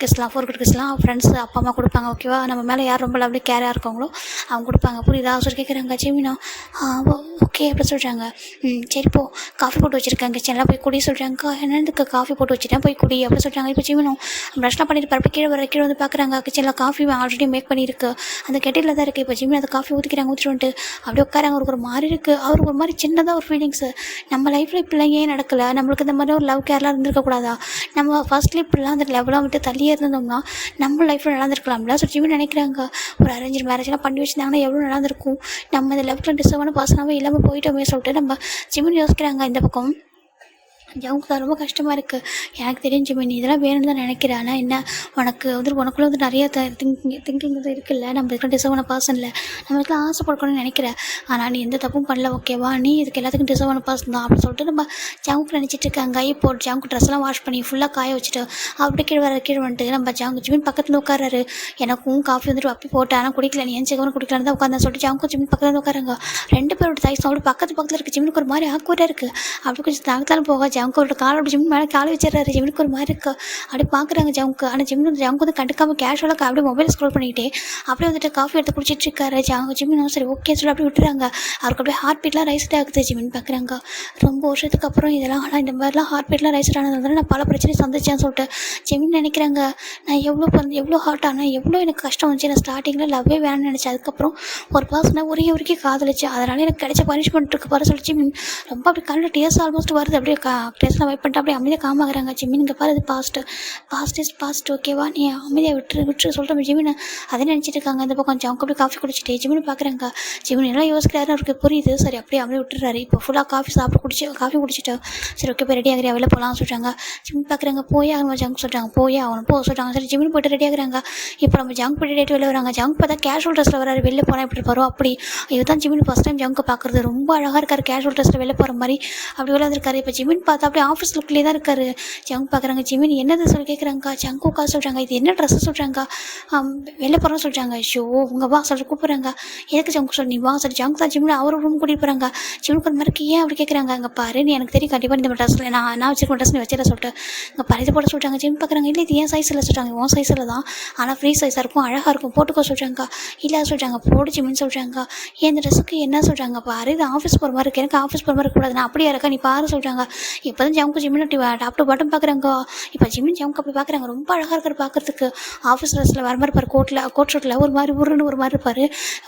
கிஸ்லாம், ஃபோர்கிட் கிஸ்லாம் ஃப்ரெண்ட்ஸு அப்பா அம்மா கொடுப்பாங்க ஓகேவா. நம்ம மேலே யார் ரொம்ப லவ்லி கேராக இருக்காங்களோ அவங்க கொடுப்பாங்க புரியுதா சொல்லி கேட்குறாங்க. ஜிமினா ஓகே அப்படி சொல்கிறாங்க. சரி போ காஃபி போட்டு வச்சுருக்காங்க கிச்சனில் போய் குடி சொல்கிறாங்க. என்னதுக்கு காஃபி போட்டு வச்சுட்டேன் போய் குடி அப்படி சொல்கிறாங்க. இப்போ ஜிமினும் ப்ரஷ்லாம் பண்ணிட்டு பரப்ப கீழே வந்து பார்க்குறாங்க. கிச்சனில் காஃபி ஆல்ரெடி மேக் பண்ணியிருக்கு அந்த கெட்டியில் தான் இருக்குது. இப்போ ஜிமின் அந்த காஃபி ஊற்றிக்கிறாங்க. ஊற்றிட்டு வந்துட்டு அப்படியே உட்காராங்க. அவருக்கு ஒரு மாதிரி இருக்குது. அவருக்கு ஒரு மாதிரி சின்னதாக ஒரு ஃபீலிங்ஸு நம்ம லைஃப்பில் இப்படிலாம் ஏன் நடக்கலை, நம்மளுக்கு இந்த மாதிரி ஒரு லவ் கேர்லாம் இருந்திருக்கக்கூடாதா, நம்ம ஃபர்ஸ்ட்லி இப்படிலாம் அந்த லெவலாம் விட்டு தள்ளியே இருந்தோம்னா நம்ம லைஃப்பில் நடந்திருக்கலாம்ல சொல்லி ஜிமின் நினைக்கிறாங்க. ஒரு அரேஞ்ச் மேரேஜ்லாம் பண்ணி வச்சுருந்தாங்கன்னா எவ்வளோ நடந்திருக்கும், நம்ம இந்த லெஃப்ட்டில் டிஸ்டர்பான பர்சனாகவே இல்லாமல் போயிட்டோமே சொல்லிட்டு நம்ம ஜிமின் யோசிக்கிறாங்க. இந்த பக்கம் ஜவுக்கு தான் ரொம்ப கஷ்டமாக இருக்குது. எனக்கு தெரியும் ஜிமின் நீ இதெல்லாம் வேணும்னு தான் நினைக்கிறேன். ஆனால் என்ன உனக்குள்ளே நிறைய திங்கிங் இது இருக்குல்ல, நம்ம இருக்கிற டிசர்வான பர்சனில் நம்மளுக்குலாம் ஆசைப்படணும்னு நினைக்கிறேன். ஆனால் நீ எந்த தப்பும் பண்ணல ஓகேவா, நீ இதுக்கு எல்லாத்துக்கும் டிசர்வான பர்சன் தான் அப்படின்னு சொல்லிட்டு நம்ம ஜவுக்கு நினச்சிட்டு இருக்காங்க. இப்போ ஜவுக்கு ட்ரெஸ்லாம் வாஷ் பண்ணி ஃபுல்லாக காய வச்சுட்டு அப்படி கீழே வந்துட்டு நம்ம ஜிமின் பக்கத்தில் உட்காராரு. எனக்கும் காஃபி வந்துட்டு அப்படி போட்டேன் ஆனால் குடிக்கல, நீ என் சிக்கவனும் குடிக்கலான்னு தான் உட்காந்து சொல்லிட்டு ஜவுக்கு ஜிமின் பக்கத்தில் வந்து உட்காராங்க. ரெண்டு பேரோட தாய்ஸ் அப்படி பக்கத்தில் இருக்குது. ஜிமினுக்கு ஒரு மாதிரி ஆக்குவராக இருக்குது. அப்படி கொஞ்சம் தாங்கத்தாலும் போக ஜவுக்கோட கால் அப்படி ஜிமின் மேலே காலை வச்சிடறாரு. ஜிமினுக்கு ஒரு மாதிரி இருக்குது. அப்படி பார்க்குறாங்க ஜவுக்கு. ஆனால் ஜவுக்கு வந்து கண்டுக்காமல் கேஷுவலாக அப்படியே மொபைல் ஸ்க்ரோல் பண்ணிக்கிட்டே அப்படியே வந்துட்டு காஃபி எடுத்து குடிச்சிட்டு இருக்காரு. ஜிமினும் சரி ஓகே சொல்லி அப்படி விட்டுறாங்க. அவருக்கு அப்படியே ஹார்ட் பீட்லாம் ரைஸ்ட் ஆகுது. ஜிமின் பார்க்குறாங்க ரொம்ப வருஷத்துக்கு அப்புறம் இதெல்லாம். ஆனால் இந்த மாதிரிலாம் ஹார்ட் பீட்லாம் ரைஸ்ட் ஆனதுனால நான் பல பிரச்சனை சந்திச்சேன்னு சொல்லிட்டு ஜிமின் நினைக்கிறாங்க. நான் எவ்வளோ ஹார்ட் ஆனால் எவ்வளோ எனக்கு கஷ்டம் வந்துச்சு. நான் ஸ்டார்டிங்கில் லவ்வே வேணும்னு நினச்சேன். அதுக்கப்புறம் ஒரு பர்சனை ஒரே காதலிச்சு அதனால் எனக்கு கிடைச்ச பனிஷ்மெண்ட் இருக்கு பாரு சொல்லி ஜிமின் ரொம்ப அப்படி கண்ணில் டேஸ் ஆல்மோஸ்ட் வருது. அப்படியே டேஸ்லாம் வைப் பண்ணிட்டு அப்படியே அமைதியாக காமாகறாங்க. ஜிமின் இங்கே பாரு இது பாஸ்ட் இஸ் பாஸ்ட் ஓகேவா, நீ அமைதியாக விட்டு சொல்கிற ஜிமின் அதை நினச்சிட்டு இருக்காங்க. இந்த பக்கம் ஜவுக்கு அப்படி காஃபி குடிச்சிட்டு ஜிமின் பார்க்குறாங்க. ஜிமின் எல்லாம் யோசிக்கிறாரு. அவருக்கு புரியுது. சரி அப்படியே அப்படியே விட்டுறாரு. இப்போ ஃபுல்லாக காஃபி குடிச்சிட்டு சரி ஓகே போய் ரெடி ஆகிறியா வெளில போகலாம் சொல்கிறாங்க. ஜிமின் பார்க்குறாங்க போய் ஆகணும் ஜங்க் சொல்கிறாங்க. போய் ஆகணும் போ சொல்கிறாங்க. சரி ஜிமின் போய்ட்டு ரெடி ஆகுறாங்க. இப்போ நம்ம ஜங்க் போய்ட்டு ரெடி வெளில வராங்க. ஜங்க் பார்த்தா கேஷுவல் ட்ரெஸ்ஸில் வராரு. வெளில போனால் எப்படி இருப்பாரோ அப்படி. இதுதான் ஜிமின் ஃபஸ்ட் டைம் ஜங்க் பார்க்குறது. ரொம்ப அழகாக இருக்காரு கேஷுவல் ட்ரெஸ்ஸில் வெளில போகிற மாதிரி அப்படி வெளில இருக்காரு. இப்போ ஜிமின் பார்த்தா அப்படியே ஆஃபீஸ் லுக்லேயே தான் இருக்காரு. ஜங்க் பார்க்குறாங்க. ஜிமின் என்னது சொல்லி கேட்குறாங்க. ஜங்க் உட்கா சொல்கிறாங்க. இது என்ன ட்ரெஸ்ஸு சொல்கிறாங்க. வெளில போகிறோன்னு சொல்கிறாங்க. ஷோ உங்கள் வா சொல்லிட்டு கூப்பிட்றாங்க. எதுக்கு ஜங்க் சொல்லி நீ வா சொல்லி ஜங்க் தான் ஜிமின் அவர் ரூம் கூட்டிகிட்டு போகிறாங்க. ஜிமினுக்கு ஒரு மாதிரி ஏன் அப்படி கேட்குறாங்க. அங்கே பாரு நீ எனக்கு தெரியும் கண்டிப்பாக இந்த ட்ரெஸ்ஸில் நான் வச்சுருக்க ட்ரெஸ் நீ வச்சிட சொல்லிட்டு இங்கே பாரு இது போட சொல்கிறாங்க. ஜிமின் பார்க்குறாங்க. இல்லை இது ஏன் சைஸில் சொல்கிறாங்க. உன் சைஸில் தான் ஆனால் ஃப்ரீ சைஸாக இருக்கும் அழகாக இருக்கும் போட்டுக்கோ சொல்கிறாங்க. இல்லை சொல்கிறாங்க போடு ஜிமின் சொல்கிறாங்க. ஏன் இந்த ட்ரெஸ்ஸுக்கு என்ன சொல்கிறாங்க. பாரு இது ஆஃபீஸ் போகிற மாதிரி இருக்குது. எனக்கு ஆஃபீஸ் போகிற மாதிரி இருக்கக்கூடாது. நான் அப்படியே இருக்கா நீ பாரு சொல்கிறாங்க. இப்போ தான் ஜம்க்கு ஜிமின் டாப் டு பாட்டம் பார்க்குறாங்க. இப்போ ஜிமின் ஜம்க்கு அப்படி பார்க்குறாங்க. ரொம்ப அழகாக இருக்கிற பார்க்குறதுக்கு. ஆஃபீஸ் ட்ரெஸ்ஸில் வர மாதிரி இருப்பார். கோட் ஷூட்டில் ஒரு மாதிரி உருன்னு ஒரு மாதிரி இருப்பார்.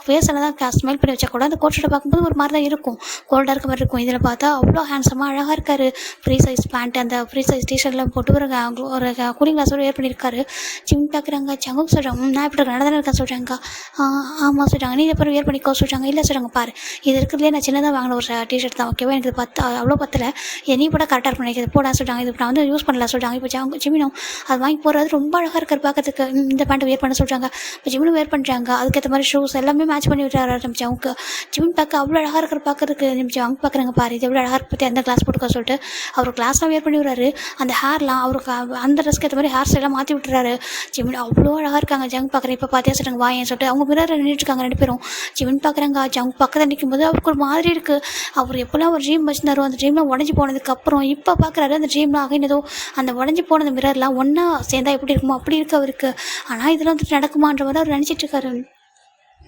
ஃபேஸில் தான் ஸ்மைல் பண்ணி வச்சா கூட அந்த கோட் ஷூட்டை பார்க்கும்போது ஒரு மாதிரி தான் இருக்கும். கோல்டாக இருக்க மாதிரி இருக்கும். இதில் பார்த்தா அவ்வளோ ஹேண்ட்ஸமாக அழகாக இருக்கார். ஃப்ரீ சைஸ் பேண்ட் அந்த ஃப்ரீ சைஸ் டிஷர்ட்லாம் போட்டு ஒரு கூலிங் கிளாஸோடு வேர் பண்ணியிருக்காரு. ஜிமின் பார்க்குறாங்க. ஜங்கு சொல்கிறாங்க நான் இப்படி நல்லா தானே இருக்கேன் சொல்கிறாங்க. ஆமாம் சொல்கிறாங்க. நீ அப்புறம் வேர் பண்ணிக்கோ சொல்கிறாங்க. இல்லை சொல்கிறாங்க பாரு இது இருக்கிறதுலே நான் சின்னதாக வாங்கின ஒரு டிஷர்ட் தான் ஓகேவா எனக்கு இது அவ்வளோ பத்தலை. நீ போட கரெக்டாக இருக்கும் நினைக்கிறது போடா சொல்கிறாங்க. இது நான் வந்து யூஸ் பண்ணல சொல்கிறாங்க. இப்போ ஜிமினும் அது வாங்கி போகிறது ரொம்ப அழகாக இருக்கார் பார்க்கறதுக்கு. இந்த பேண்ட் வேர் பண்ண சொல்கிறாங்க. இப்போ ஜிமினும் வேர் பண்ணுறாங்க. அதுக்கேற்ற மாதிரி ஷூஸ் எல்லாமே மேட்ச் பண்ணி விட்டுறாரு நம்ம ஜவுக்கு. ஜிமின் பார்க்க அவ்வளோ அழகாக இருக்கிற பார்க்கறதுக்கு நம்ம ஜவுக்கு பார்க்குறாங்க. பாரு இது எவ்வளோ அழகாக பற்றி அந்த கிளாஸ் போட்டுக்கோ சொல்லிட்டு அவர் கிளாஸ்லாம் வேர் பண்ணி விடுறாரு. அந்த ஹேர்லாம் அவருக்கு அந்த ட்ரெஸ்க்கு ஏற்ற மாதிரி ஹேர் ஸ்டைலாம் மாற்றி விட்டுறாரு. ஜிமின் அவ்வளோ அழகாக இருக்காங்க. ஜங்க் பார்க்குறேன். இப்போ பார்த்தியா சொல்கிறாங்க வாயேன்னு சொல்லிட்டு அவங்க மிரர் நின்றுட்டு இருக்காங்க ரெண்டு பேரும். ஜிமின் பார்க்குறாங்க. ஜங்க் பக்கத்தில் நிற்கும் போது அவருக்கு ஒரு மாதிரி இருக்குது. அவர் எப்போல்லாம் ஒரு ட்ரீம் வச்சுருந்தாரோ அந்த ட்ரீம்லாம் உடஞ்சி போனதுக்கப்புறம் இப்போ பார்க்குறாரு அந்த ட்ரீம்லாம் ஆகினதோ அந்த உடஞ்சி போன அந்த மிரர்லாம் ஒன்றா சேர்ந்தா எப்படி இருக்குமோ அப்படி இருக்கு அவருக்கு. ஆனால் இதெல்லாம் வந்துட்டு நடக்குமான்ற மாதிரி அவர் நினச்சிட்டு இருக்காரு.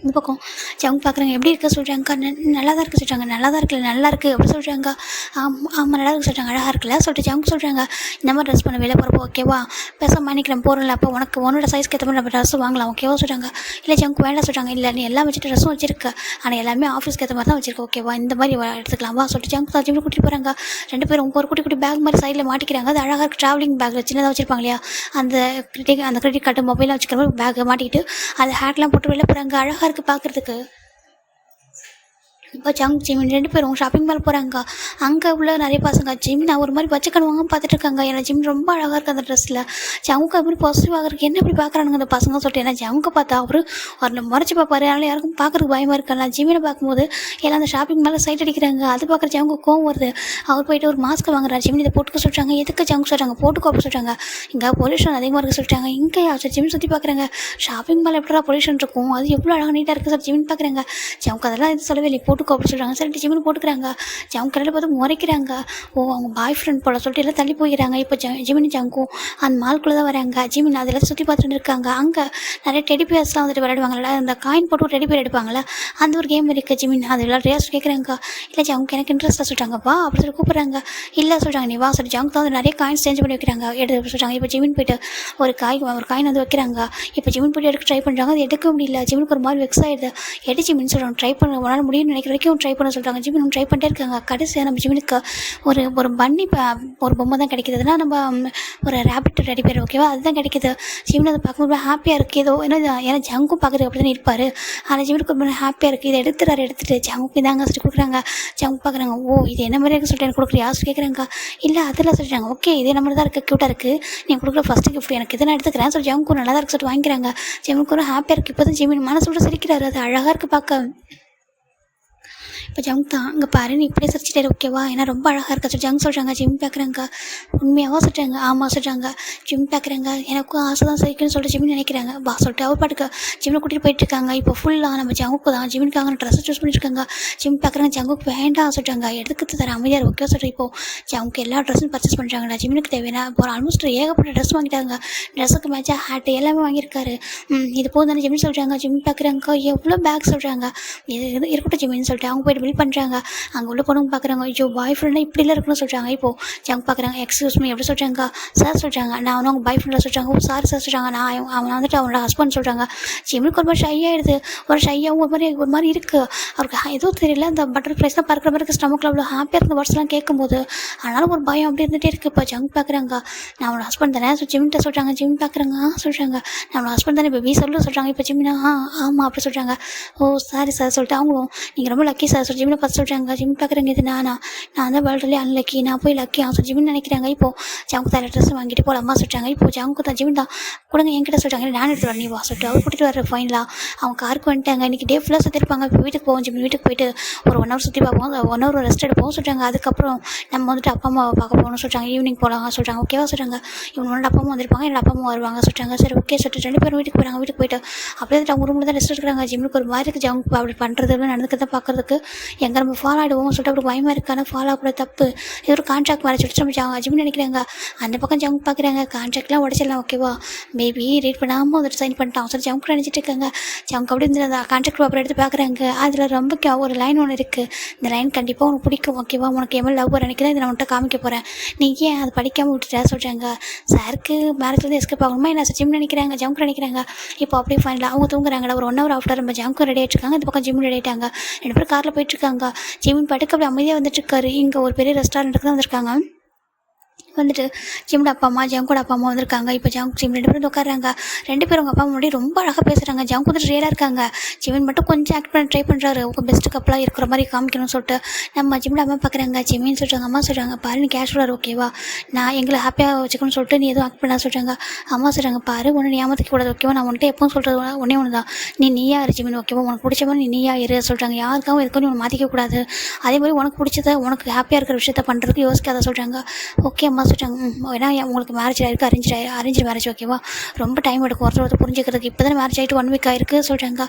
இந்த பக்கம் ஜவுங்க பார்க்குறாங்க. எப்படி இருக்க சொல்கிறாங்க. நல்லா தான் இருக்குது சொல்கிறாங்க. நல்லா தான் இருக்குல்ல நல்லா இருக்குது அப்படி சொல்கிறாங்க. ஆமாம் நல்லா இருக்குது சொல்கிறாங்க. அழகாக இருக்குல்ல சொல்லிட்டு ஜவுங்க சொல்கிறாங்க. இந்த மாதிரி ட்ரெஸ் பண்ண வெளில போகிறப்போ ஓகேவா பேசாமல் நினைக்கிறேன் போகிறல அப்போ உன்னோட சைஸ்க்கு ஏற்ற மாதிரி நம்ம ட்ரெஸ்ஸும் வாங்கலாம் ஓகேவா சொல்கிறாங்க. இல்லை ஜவுங்க வேண்டாம் சொல்கிறாங்க. இல்லை நீ எல்லாம் வச்சுட்டு ட்ரெஸ்ஸும் வச்சிருக்க ஆனால் எல்லாமே ஆஃபீஸ்க்கு ஏற்ற மாதிரி தான் வச்சிருக்க ஓகேவா இந்த மாதிரி எடுத்துக்கலாம் வா சொல்லிட்டு ஜவுங்க ஜிம்மில் கூட்டிகிட்டு போகிறாங்க. ரெண்டு பேரும் ஒரு குட்டி பேக் மாதிரி சைடில் மாட்டிக்கிறாங்க. அது அழகாக இருக்குது. ட்ராவலிங் பேக்கில் சின்னதாக வச்சிருப்பாங்க இல்லையா அந்த கிரெடிட் கார்டு மொபைலாக வச்சுக்கிற மாதிரி பேக்கை மாட்டிக்கிட்டு அந்த ஹேட்லாம் போட்டு வெளில போகிறாங்க. அழகாக இருக்குது பார்க்குறதுக்கு. இப்போ ஜிமின் 2 பேரும் ஷாப்பிங் மால் போகிறாங்க. அங்கே உள்ள நிறைய பசங்க ஜிமின் ஒரு மாதிரி வச்சுக்கணுவாங்க பார்த்துட்டு இருக்காங்க. ஏன்னா ஜிமின் ரொம்ப அழகாக இருக்குது அந்த ட்ரெஸ்ஸில். ஜங்குக்கு அது மாதிரி பாசிட்டிவாக இருக்குது. என்ன இப்படி பார்க்குறானுங்க அந்த பசங்க சொல்லிட்டு. ஏன்னா ஜங்குக்கு பார்த்தா அவரு ஒரு முறைச்சி பார்ப்பாரு. அதனால் யாருக்கும் பார்க்குறதுக்கு பயமாக இருக்கலாம். ஜிமினை பார்க்கும்போது எல்லாம் அந்த ஷாப்பிங் மாலில் சைட் அடிக்கிறாங்க. அது பார்க்குற ஜங்கு கோவம் வருது. அவர் போயிட்டு ஒரு மாஸ்க் வாங்குறாரு. ஜிமின் இதை போட்டுக்க சொல்கிறாங்க. எதுக்கு ஜங்கு சொல்கிறாங்க போட்டுக்கோ அப்படி சொல்கிறாங்க. இங்கே பொல்யூஷன் அதிகமாக இருக்குது சொல்லிட்டாங்க. இங்கே ஜிமின் சுற்றி பார்க்குறாங்க. ஷாப்பிங் மால் எப்படா பொல்யூஷன் இருக்கும், அது எவ்வளோ அழகாக நீட்டாக இருக்குது சார் ஜிமின் பார்க்குறாங்க. ஜங்கு அதெல்லாம் இது சொல்லவே இல்லை போட்டுக்கோ அப்படி சொல்கிறாங்க. சரி ஜிமின் போட்டுக்கிறாங்க. ஜங்கு கடையில் பார்த்து முறைக்கிறாங்க. அவங்க பாய் ஃப்ரெண்ட் போல சொல்லிட்டு எல்லாம் தள்ளி போயிடறாங்க. இப்போ ஜிமின் ஜங்கும் அந்த மால்குள்ளே தான் வராங்க. ஜிமின் அதெல்லாம் சுற்றி பார்த்துட்டு இருக்காங்க. அங்கே நிறைய டெடி பேர்ஸ்லாம் வந்துட்டு விளையாடுவாங்கள்ல, அந்த காயின் போட்டு ஒரு டெடி பேர் எடுப்பாங்கள்ல, அந்த ஒரு கேம் இருக்குது. ஜிமின் அது விளையாடுறியா கேட்குறாங்க. இல்லை ஜங்கு எனக்கு இன்ட்ரெஸ்ட்டாக சொல்கிறாங்கப்பா அப்படி சொல்லி கூப்பிட்றாங்க. இல்லை சொல்கிறாங்க நீ வா சொல்லி ஜங்கு தான் வந்து நிறைய காயின்ஸ் சேஞ்ச் பண்ணி வைக்கிறாங்க. எடுத்து சொல்கிறாங்க. இப்போ ஜிமின் போயிட்டு ஒரு காயின் வந்து வைக்கிறாங்க. இப்போ ஜிமின் போய்ட்டு எடுக்க ட்ரை பண்ணுறாங்க. அது எடுக்க முடியல. ஜிமினுக்கு ஒரு மாதிரி வெக்ஸ் ஆகிடுது. எடுத்து ஜிமின் சொல்கிறாங்க ட்ரை பண்ண உன்னால் முடியும்னு நினைக்கிற வரைக்கும் ட்ரை பண்ண சொல்கிறாங்க. ஜிமின் ட்ரை பண்ணிட்டே இருக்காங்க. கடைசியாக நம்ம ஜிமினுக்கு ஒரு பன்னி ஒரு பொம்மை தான் கிடைக்கிது. அதனால் நம்ம ஒரு ரேபிட் ரெடி பேர் ஓகேவா அதுதான் கிடைக்கிது. ஜிமின் அதை பார்க்கும்போது ஹாப்பியாக இருக்குது. ஏதோ ஏன்னா ஜங்கும் பார்க்குறது அப்படி தான் இருப்பார். ஆனால் ஜிமினுக்கு ரொம்ப ஹாப்பியாக இருக்குது. இதை எடுத்துட்டு ஜங்குக்கு இதாங்க சொல்லி கொடுக்குறாங்க. ஜங்கு பார்க்குறாங்க. ஓ இது என்ன மாதிரி இருக்குது சொல்லிட்டு எனக்கு கொடுக்குறியா சொல்லி கேட்குறாங்க. இல்லை அதெல்லாம் சொல்லிட்டாங்க. ஓகே இதே நம்ம தான் இருக்குது க்யூட்டாக இருக்குது நீ கொடுக்குற ஃபஸ்ட்டு கிஃப்ட் எனக்கு இதை நான் எடுத்துக்கிறேன் சொல்லி ஜங்கு நல்லா தான் இருக்குது சொல்லிட்டு வாங்கிக்கிறாங்க. ஜிமினுக்கு ஒரு ஹாப்பியாக இருக்குது. இப்போ தான் ஜிமின் மனசோட சிரிக்கிறாரு. அது அழகாக இருக்குது பார்க்க. இப்போ ஜங்க் தான் அங்கே பாரு நீ இப்படியே சிரிச்சிட்டாரு ஓகேவா ஏன்னா ரொம்ப அழகாக இருக்கா சொல்லி ஜங்க் சொல்கிறாங்க. ஜிம் பார்க்குறாங்க. உண்மையாகவும் சொல்கிறாங்க. ஆமாம் சொல்கிறாங்க. ஜிம் பார்க்குறாங்க. எனக்கும் ஆசை தான் சிரிக்கணும்னு சொல்லிட்டு ஜிமின் நினைக்கிறாங்க. பா சொல்லிட்டு அவர் பாட்டுக்கு ஜிம்மில் கூட்டிகிட்டு போயிட்டுருக்காங்க. இப்போ ஃபுல்லாக நம்ம ஜங்குக்கு தான் ஜிமினுக்காக ட்ரெஸ்ஸை சூஸ் பண்ணிட்டுருக்காங்க. ஜிம் பார்க்குறாங்க. ஜங்குக்கு வேண்டாம் சொல்கிறாங்க. எடுத்துக்கிட்டு தர அமைதியாக ஓகே சொல்லிட்டு இப்போ ஜங்குக்கு எல்லா ட்ரெஸ்ஸும் பர்ச்சேஸ் பண்ணுறாங்கடா. ஜிமினுக்கு தேவையான இப்போ ஆல்மோஸ்ட் ஏகப்பட்ட ட்ரெஸ் வாங்கிட்டாங்க. ட்ரெஸ்ஸுக்கு மேட்சாக ஹேட் எல்லாமே வாங்கியிருக்காரு. இது போதும் தானே ஜிமின் சொல்கிறாங்க. ஜிம் பார்க்குறாங்க. எவ்வளோ பேக் சொல்கிறாங்க. இது இருக்கட்டும் ஜிமின்னு சொல்லிட்டு அவங்க போய்ட்டு பில் பண்ணுறாங்க. அங்கே உள்ள பொண்ணுங்க பார்க்குறாங்க. ஐயோ பாய் ஃப்ரெண்டாக இப்படிலாம் இருக்குன்னு சொல்கிறாங்க. இப்போது ஜங்க் பார்க்குறாங்க. எக்ஸ்கியூஸ் மீ எப்படி சொல்கிறாங்க. சார் சொல்கிறாங்க. நான் வந்து அவங்க பாய் ஃப்ரெண்டாக சொல்கிறாங்க. ஓ சாரி சார் சொல்கிறாங்க. அவன் வந்துட்டு அவனோட ஹஸ்பண்ட் சொல்கிறாங்க. ஜிம்முக்கு ஒரு மாதிரி ஷை ஆகிடுது. ஒரு ஷையாகவும் ஒரு மாதிரி இருக்குது. அவருக்கு எதுவும் தெரியல. அந்த பட்டர்ஃப்ளைஸ்லாம் பறக்கிற மாதிரி இருக்குது. ஸ்டமக்கில் அவ்வளோ ஹாப்பியாக இருந்த வேர்ட்ஸ்லாம் கேட்கும்போது ஆனாலும் ஒரு பயம் அப்படி இருந்துகிட்டே இருக்குது. இப்போ ஜங்க் பார்க்குறாங்க. நான் அவனோட ஹஸ்பண்ட் தானே ஜிம்கிட்ட சொல்கிறாங்க. ஜிம் பார்க்குறாங்க. சொல்கிறாங்க நான் அவனோட ஹஸ்பண்ட் தானே இப்போ சொல்கிறாங்க. இப்போ ஜிம்னா ஆமாம் அப்படி சொல்கிறாங்க. ஓ சாரி சார் சொல்லிட்டு அவங்களும் நீங்கள் ரொம்ப லக்கி சார் சொல்லி ஜிம்மில் பார்த்து சொல்கிறாங்க. ஜிம் பார்க்குறாங்க. இது நான் தான் வேர்ல்டுலேயே அன்லக்கி நான் போய் லக்கி அவன் சொல்லி ஜிம்னு நினைக்கிறாங்க. இப்போது ஜங்கு தான் ட்ரெஸ் வாங்கிட்டு போல அம்மா சொல்கிறாங்க. இப்போ ஜங்கு தான் ஜிம் தான் கொடுங்க என்கிட்ட சொல்கிறாங்க. நான் எடுத்து வரேன் நீ வா சொல்லிட்டு அவர் கூட்டிகிட்டு வர ஃபைனலாக அவங்க காருக்கு வந்துட்டாங்க. இன்றைக்கி டே ஃபுல்லாக சுற்றிருப்பாங்க. இப்போ வீட்டுக்கு போவோம். ஜிம் வீட்டுக்கு போயிட்டு ஒரு 1 ஹவர் சுற்றி பார்ப்போம். 1 ஹவர் ரெஸ்ட் எடுப்போம் சொல்கிறாங்க. அதுக்கப்புறம் நம்ம வந்துட்டு அப்பா அம்மாவை பார்க்க போகணும்னு சொல்கிறாங்க. ஈவினிங் போகலாம் சொல்கிறாங்க. ஓகேவா சொல்கிறாங்க. இவனோட அப்பா அம்மா வந்திருப்பாங்க. என்னோட அப்பா அம்மா வருவாங்க சொல்கிறாங்க. சரி ஓகே சொல்லிட்டு 2 பேரும் வீட்டுக்கு போகிறாங்க. வீட்டுக்கு போயிட்டு அப்படியே அவங்க ரூமில் தான் ரெஸ்ட் எடுக்கிறாங்க. ஜிம்முக்கு ஒரு மாதிரி இருக்குது. ஜங்கு அப்படி பண்ணுறது நடந்துக்கிறத பார்க்குறதுக்கு எங்கே நம்ம ஃபாலோ ஆகிடுவோம் சொல்லிட்டு அப்படி பயமாக இருக்கான ஃபாலோ ஆகக்கூட தப்பு. இது ஒரு கான்ட்ராக்ட் மேரேஜ் வச்சு நம்ம ஜிம்னு நினைக்கிறாங்க. அந்த பக்கம் ஜங்கு பார்க்குறாங்க. கான்ட்ராக்ட்லாம் உடச்சிடலாம் ஓகேவா மேபி ரீட் பண்ணாமல் வந்துட்டு சைன் பண்ணிட்டான் சொல்லி ஜங்கு நினச்சிட்டு இருக்காங்க. ஜங்கு அப்படி இருந்து அந்த கான்ட்ராக்ட் பேப்பர் எடுத்து பார்க்குறாங்க. அதில் ரொம்ப ஒரு லைன் ஒன்று இருக்குது. இந்த லைன் கண்டிப்பாக உனக்கு பிடிக்கும் ஓகேவா உனக்கு எம்எல் லவ் நினைக்கிறேன். இதை நான் உன்ட்ட காமிக்க போகிறேன். நீ ஏன் அதை படிக்காமல் விட்டுட்டா சொல்கிறாங்க. சாருக்கு மேரேஜ்லேருந்து எஸ்கேப் ஆகணுமா என்ன ஜிம் நினைக்கிறாங்க. ஜங்கு நினைக்கிறாங்க. இப்போ அப்படியே ஃபைனலாக அவங்க தூங்குறாங்களா. ஒரு 1 ஹவர் ஆஃப்டர் நம்ம ஜங்கு ரெடி ஆகிட்டுருக்காங்க. இந்த பக்கம் ஜிம் ரெடி ஆகிட்டாங்க. 2 பேரும் காரில் போயிட்டுருக்காங்க. ஜிம் படுக்க அப்படி அமைதியாக வந்துட்டுருக்காரு. இங்கே ஒரு பெரிய ரெஸ்டாரண்ட்டுக்கு தான் வந்திருக்காங்க. வந்துட்டு ஜிம்ட அப்பா அம்மா ஜங்கோட அப்பா அம்மா வந்திருக்காங்க. இப்போ ஜிம் 2 பேரும் உட்காராங்க. 2 பேரும் அவங்க அப்பா முன்னாடி ரொம்ப அழகாக பேசுகிறாங்க. ஜங்கு வந்துட்டு ரியலாக இருக்காங்க. ஜிமின் மட்டும் கொஞ்சம் ஆக்ட் பண்ண ட்ரை பண்ணுறாரு. அவங்க பெஸ்ட்டு கப்பலாக இருக்கிற மாதிரி காமிக்கணும்னு சொல்லிட்டு நம்ம ஜிம்ல அம்மா பார்க்குறாங்க. ஜிமின்னு சொல்கிறாங்க. அம்மா சொல்கிறாங்க பாரு நீ கேஷுவலாக ஓகேவா நான் எங்களை ஹாப்பியாக வச்சுக்கணும்னு சொல்லிட்டு நீ எதுவும் ஆக்ட் பண்ண சொல்கிறாங்க. அம்மா சொல்கிறாங்க பாரு ஒன்று நீ ஏமாற்றிக்க கூடாது ஓகேவா நான் உன்ட்டு எப்பவும் சொல்கிறது ஒன்றே ஒன்று தான் நீயா இரு ஜிமின் ஓகேவா உனக்கு பிடிச்ச மாதிரி நீயா இரு சொல்கிறாங்க. யாருக்காகவும் எதுக்கும் நீ ஒன்று மாற்றிக்க கூடாது. அதே மாதிரி உனக்கு பிடிச்சதை உனக்கு ஹாப்பியாக இருக்கிற விஷயத்த பண்ணுறதுக்கு யோசிக்காத சொல்கிறாங்க. ஓகே அம்மா சொல்கிறாங்க. ஏன்னா உங்களுக்கு மேரேஜ் ஆகிருக்கு. அரேஞ்ச் மேரேஜ் ஓகேவா ரொம்ப டைம் எடுக்கும் ஒருத்தர் புரிஞ்சுக்கிறதுக்கு. இப்போ தான் மேரேஜ் ஆகிட்டு 1 வீக் ஆயிருக்கு சொல்கிறாங்க.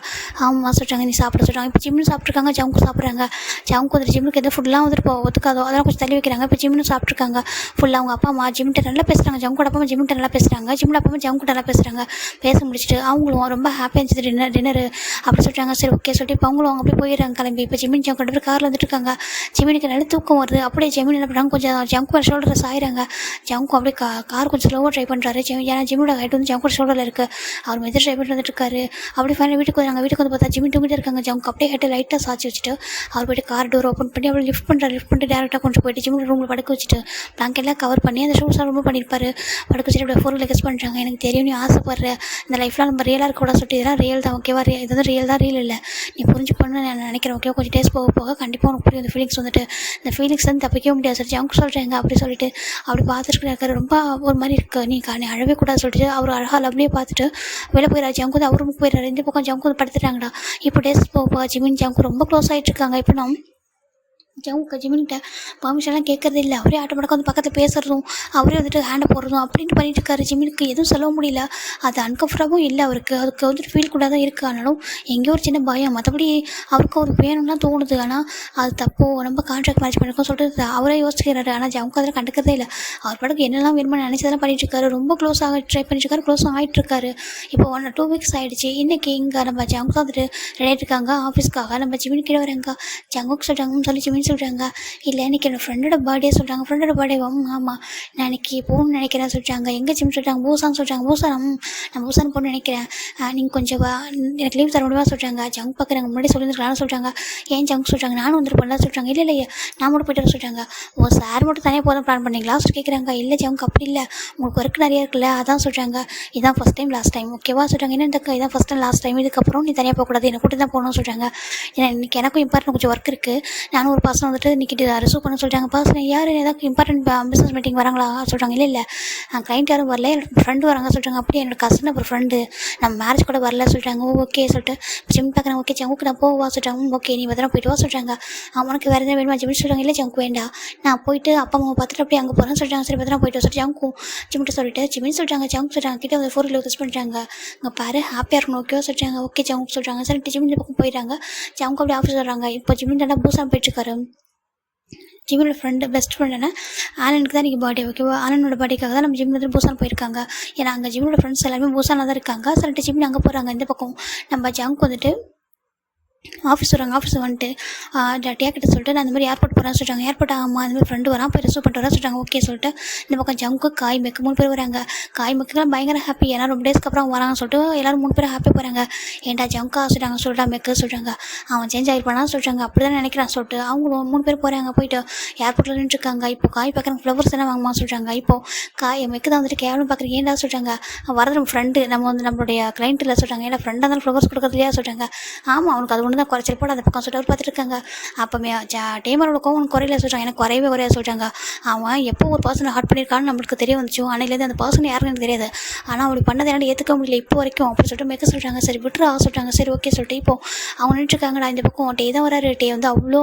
ஆமாம் சொல்கிறாங்க. நீ சாப்பிட சொல்கிறாங்க. இப்போ ஜிம்னு சாப்பிட்ருக்காங்க. ஜங்கு சாப்பிட்றாங்க. ஜங்கு வந்துட்டு ஜிம்முக்கு எதுவும் ஃபுட்லாம் வந்துட்டு ஒத்துக்காதோ அதெல்லாம் கொஞ்சம் தள்ளி வைக்கிறாங்க. இப்போ ஜிம்னு சாப்பிட்ருக்காங்க. ஃபுல்லாக அவங்க அப்பா அம்மா ஜிம்கிட்ட நல்லா பேசுகிறாங்க. ஜங்கோட அப்பா அம்மா ஜிம்கிட்ட நல்லா பேசுகிறாங்க. ஜிம்ல அப்பா அம்மா ஜங்குட்ட நல்லா பேசுகிறாங்க. பேச முடிச்சுட்டு அவங்களும் ரொம்ப ஹாப்பியாக இருந்துச்சு டின்னரு அப்படி சொல்கிறாங்க. சரி ஓகே சொல்லிட்டு இப்போ அவங்களும் அவங்க அப்படியே போயிடுறாங்க கிளம்பி. இப்போ ஜிமின் ஜங்கு 2 பேர் காரில் வந்துட்டு இருக்காங்க. ஜிமினுக்கு நல்ல தூக்கம் வருது. அப்படியே ஜிமின் என்ன பண்ணுறாங்க கொஞ்சம் ஜங்கு ஷோல்டர் சாயிறாங்க. ஜங்கு அப்படியே கார் கொஞ்சம் ஸ்லோவாக ட்ரை பண்ணுறாரு. ஏன்னா ஜிம்மோட ஹைட் வந்து ஜங்கோட ஷோல்டரில் இருக்குது. அவர் மெது ட்ரை பண்ணிட்டு வந்துட்டு இருக்காரு. அப்படி ஃபைனல் வீட்டுக்கு வந்து பார்த்தா ஜிம்மி தூங்கிட்டு இருக்காங்க. ஜங்கு அப்படியே ஹெட்டை லைட்டாக சாச்சி வச்சுட்டு அவர் போய்ட்டு கார் டோர் ஓப்பன் பண்ணி அவளை லிஃப்ட் பண்ணிட்டு டேரெக்டாக கொண்டு போயிட்டு ஜிம்மோட ரூமில் படுக்க வச்சுட்டு பிளாங்கெட்லாம் கவர் பண்ணி அந்த ஷூஸ்லாம் ரொம்ப பண்ணியிருப்பாரு. படுக்க வச்சுட்டு அப்படியே ஃபோரில் கெஸ் பண்ணுறாங்க. எனக்கு தெரியும் நீ ஆசைப்படுற இந்த லைஃப்லாம் நம்ம ரியலாக இருக்க கூட சொல்லிட்டு இதெல்லாம் ரியல் தான் ஓகேவா, இது வந்து ரியல் தான் ரியல் இல்லை, நீ புரிஞ்சுக்கணும்னு நான் நினைக்கிறேன் ஓகேவா, கொஞ்சம் டேஸ் போக போக கண்டிப்பாக உனக்கு புரியும். இந்த ஃபீலிங்ஸ் வந்துட்டு இந்த ஃபீலிங்ஸ் வந்து தப்பிக்கவே முடியாது சார் ஜங்கு சொல்கிறேங்க அப்படி சொல்லிட்டு அப்படி பார்த்துட்டு இருக்காரு. ரொம்ப ஒரு மாதிரி இருக்கு, நீ அழவே கூடாது சொல்லிட்டு அவர் அழகாக லவ்லியே பார்த்துட்டு வெளில போயிடாரு. ஜங்கு வந்து அவர் ரூமுக்கு போயிடாரு. இந்த பக்கம் ஜங்கு வந்து படுத்துட்டாங்கடா. இப்போ டேஸ் போக ஜிமின் ஜங்கு ரொம்ப க்ளோஸ் ஆகிட்டு இருக்காங்க. இப்போ நான் ஜங்கு ஜிமின்கிட்ட பர்மிஷன்லாம் கேட்கறது இல்லை. அவரே ஆட்டோமேட்டிக்காக வந்து பக்கத்தில் பேசுகிறதும் அவரே வந்துட்டு ஹேண்டை போடுறதும் அப்படின்ட்டு பண்ணிட்டு இருக்காரு. ஜிமினுக்கு எதுவும் சொல்ல முடியல. அது அன்கம்ஃபர்டபுளும் இல்லை அவருக்கு. அதுக்கு வந்துட்டு ஃபீல் கூட தான் இருக்குது. ஆனாலும் எங்கேயோ ஒரு சின்ன பயம். மற்றபடி அவருக்கு ஒரு வேணும்னா தோணுது. ஆனால் அது தப்போ நம்ம கான்ட்ராக்ட் மேரேஜ் பண்ணிருக்கோம் சொல்லிட்டு அவரே யோசிக்கிறாரு. ஆனால் ஜங்கு அதில் கண்டுக்கிறதே இல்லை. அவர் படக்கு என்னெல்லாம் வேணுமோ நினச்சதெல்லாம் பண்ணிட்டு இருக்காரு. ரொம்ப க்ளோஸ் ஆக ட்ரை பண்ணிட்டு இருக்காரு. க்ளோஸ் ஆகிட்டு இருக்காரு. இப்போ 2 வீக்ஸ் ஆகிடுச்சு. இன்றைக்கி இங்கே நம்ம ஜங்கு வந்துட்டு ரெடி இருக்காங்க ஆஃபீஸ்க்காக. நம்ம ஜிமின் கீழே வராங்க. ஜங்குக்கு சொல்கிறாங்கன்னு சொல்லி ஜிமின் சொல்கிறாங்க. இல்லை இன்றைக்கி என்னோடய ஃப்ரெண்டோட பர்த்டே சொல்கிறாங்க. ஃப்ரெண்டோட பர்த்டேவாம் ஆமாம் நான் இன்றைக்கி போகணும்னு நினைக்கிறேன் சொல்கிறாங்க. எங்கே ஜிம் சொல்கிறாங்க பூசான்னு சொல்கிறாங்க. நான் பூசான் போகணும்னு நினைக்கிறேன், நீங்கள் கொஞ்சம் எனக்கு லீவ் தர முடியுமா சொல்கிறாங்க. ஜங்கு பார்க்குறாங்க. முன்னாடி சொல்லியிருக்கலாம்னு சொல்கிறாங்க. ஏன் ஜங்கு சொல்கிறாங்க நானும் வந்துருப்பேன்லாம் சொல்கிறாங்க. இல்லை இல்லையே நான் மட்டும் போய்ட்டு சொல்கிறாங்க. ஓ சார் மட்டும் தனியாக போதும் பிளான் பண்ணிங்களா லாஸ்ட் கேட்குறாங்க. இல்லை ஜங்கு அப்படி இல்லை, உங்களுக்கு ஒர்க் நிறைய இருக்குல்ல அதான் சொல்கிறாங்க. இதான் ஃபஸ்ட் டைம் லாஸ்ட் டைம் ஓகேவா சொல்கிறாங்க. என்ன இந்த இதான் ஃபஸ்ட் டைம் லாஸ்ட் டைம், இதுக்கப்புறம் நீ தனியாக போகக்கூடாது, என்னை கூட்டி தான் போகணும்னு சொல்கிறாங்க. ஏன்னா இன்றைக்கி எனக்கும் இம்பார்ட்டன் கொஞ்சம் ஒர்க் இருக்குது. நானும் ஒரு பர்சன் வந்துட்டு இன்றைக்கி ரிசீவ் பண்ண சொல்கிறாங்க. பர்சன் யார் ஏதாவது இம்பார்ட்டன்ட் பிஸ்னஸ் மீட்டிங் வராங்களா சொல்கிறாங்க. இல்லை இல்லை கிளைண்ட் யாரும் வரல, என்னோட ஃப்ரெண்டு வராங்க சொல்கிறாங்க. அப்படி என்னோட கசின் அப்புறம் ஃப்ரெண்டு நம்ம மேரேஜ் கூட வரல சொல்கிறாங்க. ஓகே சொல்லிட்டு ஜிம் பார்க்குறேன். ஓகே ஜங்குக்கு நான் போவா சொல்கிறாங்க. ஓகே நீ பத்திரம் போயிட்டு வா சொல்கிறாங்க. அவனுக்கு வேறு எதாவது வேணுமா ஜிம் சொல்கிறாங்க. இல்லை ஜங்கு வேண்டாம், நான் போயிட்டு அப்பா அம்மா பார்த்துட்டு அப்படியே அங்கே போகிறேன்னு சொல்கிறாங்க. சரி பத்திரம் போயிட்டு சொல்லிட்டு ஜங்கு ஜிம்கிட்ட சொல்லிட்டு ஜிமின்னு சொல்கிறாங்க. ஜங்கு சொல்கிறாங்க கிட்ட வந்து 4 யூஸ் பண்ணுறாங்க. அங்கே பாரு ஹாப்பியாக இருக்கணும் ஓகேவா சொல்கிறாங்க. ஓகே ஜங்கு சொல்கிறாங்க. சரி ஜிமின் பக்கம் போயிடுறாங்க. ஜங்கு அப்படியே ஆஃபீஸ் வர்றாங்க. இப்போ ஜிமின் தானே பூசாக போயிட்டுருக்காரு. ஜிம்மோட ஃப்ரெண்டு பெஸ்ட் ஃப்ரெண்டுனா ஆனனுக்கு தான் இன்றைக்கி பர்த்டே ஓகேவா. ஆனனோட பர்த்டேக்காக தான் நம்ம ஜிம்மில் பூசான் போயிருக்காங்க. ஏன்னா அங்கே ஜிம்மோட ஃப்ரெண்ட்ஸ் எல்லாமே பூசானில் தான் இருக்காங்க. சொல்லிட்டு ஜிம்மில் அங்கே போகிறாங்க. இந்த பக்கம் நம்ம ஜங்கு வந்துட்டு ஆஃபீஸ் வராங்க. ஆஃபீஸ் வந்துட்டு டேட்டியா கிட்ட சொல்லிட்டு நான் இந்த மாதிரி ஏர்போர்ட் போகிறேன்னு சொல்கிறாங்க. ஏர்போர்ட் ஆமாம் அந்த மாதிரி ஃப்ரெண்டு வரான் போய் ரிசீவ் பண்ணிட்டு வரேன் சொல்கிறாங்க. ஓகே சொல்லிட்டு இந்த பக்கம் ஜங்கு காய் மெக்கு 3 பேர் வராங்க. காய் மெக்குலாம் பயங்கர ஹாப்பி. ஏன்னா ரொம்ப டேஸ்க்கு அப்புறம் வராங்கன்னு சொல்லிட்டு எல்லோரும் 3 பேர் ஹாப்பி போகிறாங்க. ஏன்டா ஜங்கா சொல்கிறாங்க. சொல்லிட்டா மெக்கு சொல்கிறாங்க. அவன் சேஞ்ச் ஆகிருப்பானான்னு சொல்கிறாங்க. அப்படி தான் நினைக்கிறான் சொல்லிட்டு அவங்க 3 பேர் போகிறாங்க. போயிட்டு ஏர்போர்ட்டில் நின்றுருக்காங்க. இப்போ காய் பார்க்குறாங்க. ஃப்ளவர்ஸ் என்ன வாங்குமா சொல்கிறாங்க. இப்போது காய் மெக்கு தான் வந்துட்டு கேவலம் பார்க்குறீங்க ஏன்டா சொல்கிறாங்க. வரது நம்ம ஃப்ரெண்டு நம்ம வந்து நம்மளுடைய கிளைண்ட்டில் சொல்கிறாங்க. ஏன்னா ஃப்ரெண்டாக இருந்தாலும் ஃப்ளவர்ஸ் கொடுக்குறது இல்லையா சொல்கிறாங்க. ஆமாம் அவனுக்கு அது ஒன்று தான் குறைச்சல் போட அந்த பக்கம் சொல்லிட்டு அவர் பார்த்துட்டு இருக்காங்க. அப்போமே டேமரோட கோவம் உனக்கு குறையில சொல்கிறாங்க. எனக்கு குறையவே சொல்கிறாங்க. அவன் எப்போ ஒரு பர்சனை ஹார்ட் பண்ணியிருக்கான்னு நம்மளுக்கு தெரிய வந்துச்சு. அன்னையிலேருந்து அந்த பர்சன் யாருன்னு எனக்கு தெரியாது. ஆனால் அப்படி பண்ணதை என்னால் ஏற்றுக்க முடியல இப்போ வரைக்கும் அப்படி சொல்லிட்டு மெக்க சொல்கிறாங்க. சரி விட்டுறா சொல்கிறாங்க. சரி ஓகே சொல்லிட்டு இப்போ அவங்க நின்றுருக்காங்கடா. இந்த பக்கம் டே தான் வராரு. டே வந்து அவ்வளோ